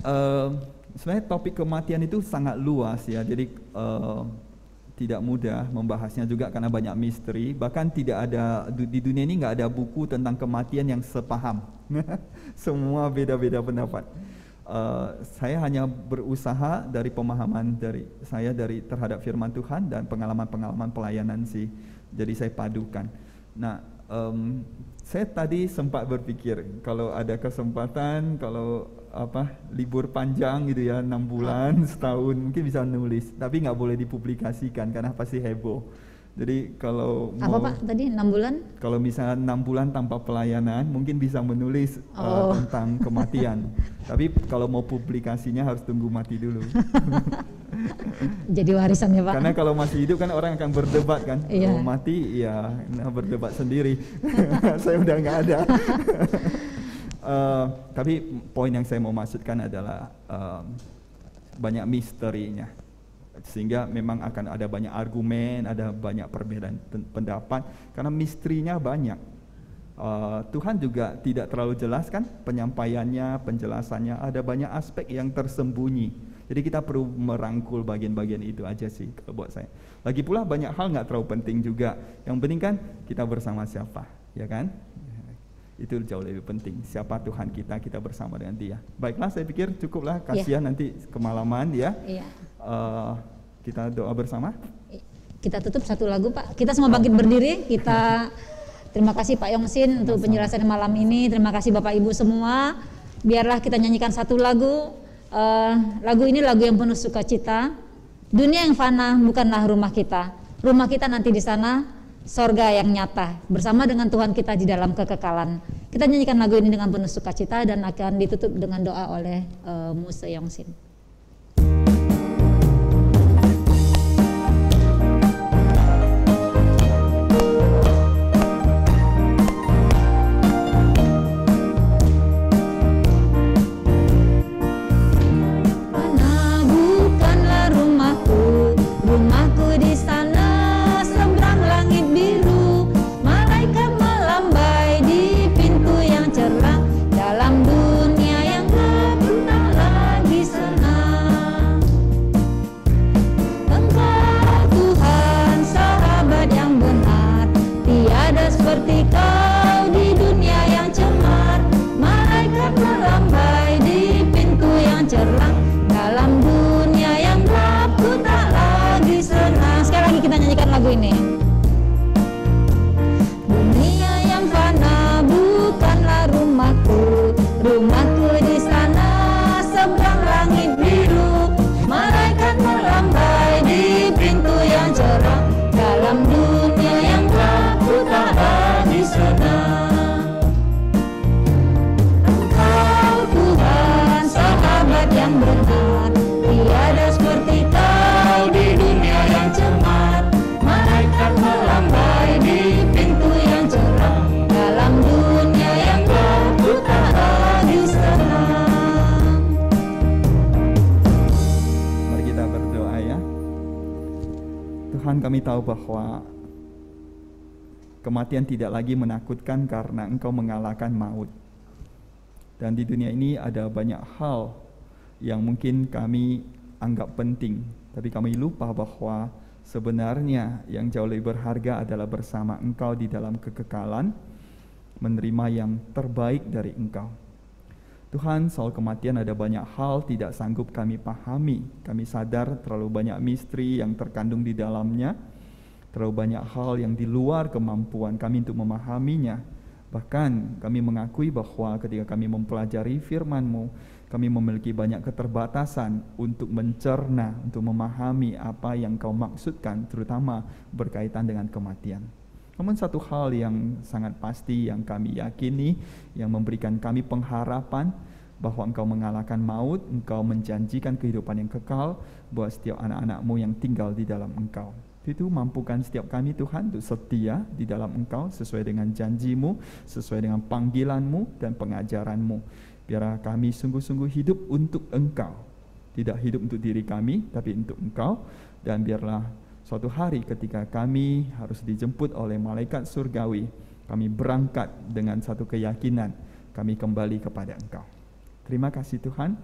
Sebenarnya topik kematian itu sangat luas ya. Jadi tidak mudah membahasnya juga karena banyak misteri. Bahkan tidak ada di dunia ini nggak ada buku tentang kematian yang sepaham. Semua beda-beda pendapat. Saya hanya berusaha dari pemahaman saya terhadap firman Tuhan dan pengalaman-pengalaman pelayanan sih. Jadi saya padukan. Nah, saya tadi sempat berpikir kalau ada kesempatan, kalau libur panjang gitu ya, 6 bulan, setahun mungkin bisa nulis, tapi nggak boleh dipublikasikan karena pasti heboh. Jadi kalau mau, Pak tadi 6 bulan? Kalau misalnya 6 bulan tanpa pelayanan mungkin bisa menulis tentang kematian. Tapi kalau mau publikasinya harus tunggu mati dulu. Jadi warisan ya Pak. Karena kalau masih hidup kan orang akan berdebat kan. Iya. Kalau mati ya berdebat sendiri. Saya udah nggak ada. Tapi poin yang saya mau maksudkan adalah banyak misterinya. Sehingga memang akan ada banyak argumen, ada banyak perbedaan pendapat karena misterinya banyak. Tuhan juga tidak terlalu jelas kan penyampaiannya, penjelasannya, ada banyak aspek yang tersembunyi. Jadi kita perlu merangkul bagian-bagian itu aja sih kalau buat saya. Lagi pula banyak hal nggak terlalu penting juga. Yang penting kan kita bersama siapa, ya kan? Itu jauh lebih penting. Siapa Tuhan kita bersama dengan Dia. Baiklah, saya pikir cukuplah. Kasihan nanti kemalaman ya. Iya. Kita doa bersama. Kita tutup satu lagu Pak. Kita semua bangkit berdiri. Kita terima kasih Pak Yongsin untuk penjelasan malam ini. Terima kasih Bapak Ibu semua. Biarlah kita nyanyikan satu lagu. Lagu ini lagu yang penuh sukacita. Dunia yang fana bukanlah rumah kita. Rumah kita nanti di sana. Sorga yang nyata bersama dengan Tuhan kita di dalam kekekalan. Kita nyanyikan lagu ini dengan penuh sukacita dan akan ditutup dengan doa oleh Muse Yongsin. Mana bukanlah rumahku, rumahku di sana. Dalam dunia yang tak pernah lagi senang. Tuhan, kami tahu bahwa kematian tidak lagi menakutkan karena Engkau mengalahkan maut. Dan di dunia ini ada banyak hal yang mungkin kami anggap penting, tapi kami lupa bahwa sebenarnya yang jauh lebih berharga adalah bersama Engkau di dalam kekekalan, menerima yang terbaik dari Engkau. Tuhan, soal kematian ada banyak hal tidak sanggup kami pahami. Kami sadar terlalu banyak misteri yang terkandung di dalamnya, terlalu banyak hal yang di luar kemampuan kami untuk memahaminya. Bahkan kami mengakui bahwa ketika kami mempelajari firman-Mu, kami memiliki banyak keterbatasan untuk mencerna, untuk memahami apa yang Kau maksudkan, terutama berkaitan dengan kematian. Namun satu hal yang sangat pasti yang kami yakini, yang memberikan kami pengharapan bahwa Engkau mengalahkan maut, Engkau menjanjikan kehidupan yang kekal buat setiap anak-anak-Mu yang tinggal di dalam Engkau. Itu mampukan setiap kami Tuhan untuk setia di dalam Engkau sesuai dengan janji-Mu, sesuai dengan panggilan-Mu dan pengajaran-Mu. Biarlah kami sungguh-sungguh hidup untuk Engkau, tidak hidup untuk diri kami, tapi untuk Engkau. Dan biarlah suatu hari ketika kami harus dijemput oleh malaikat surgawi, kami berangkat dengan satu keyakinan, kami kembali kepada Engkau. Terima kasih Tuhan,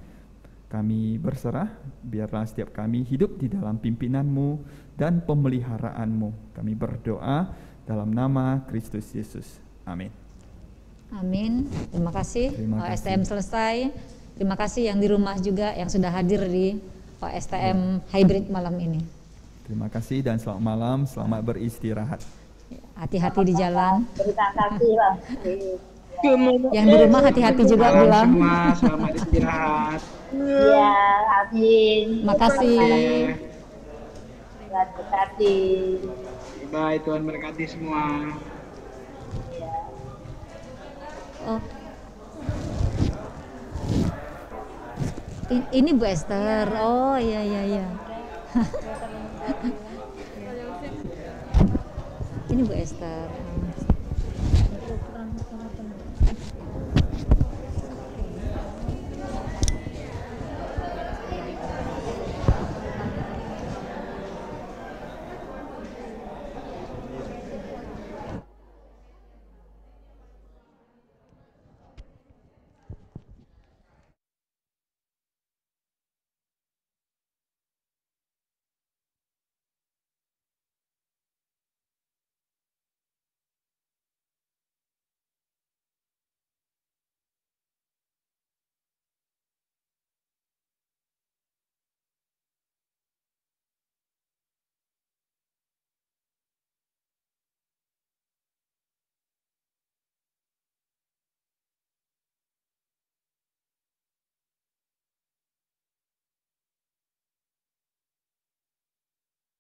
kami berserah, biarlah setiap kami hidup di dalam pimpinan-Mu dan pemeliharaan-Mu. Kami berdoa dalam nama Kristus Yesus. Amin. Amin. Terima kasih. Terima OSTM selesai. Terima kasih yang di rumah juga yang sudah hadir di OSTM hybrid malam ini. Terima kasih dan selamat malam, selamat beristirahat. Hati-hati di jalan. Terima kasih Bang. Yang di rumah hati-hati juga pulang. Selamat istirahat. Iya, amin. Makasih. Tuhan berkati. Bye, Tuhan berkati semua. Oh. Ini Bu Esther. Oh iya. Ini Bu Esther.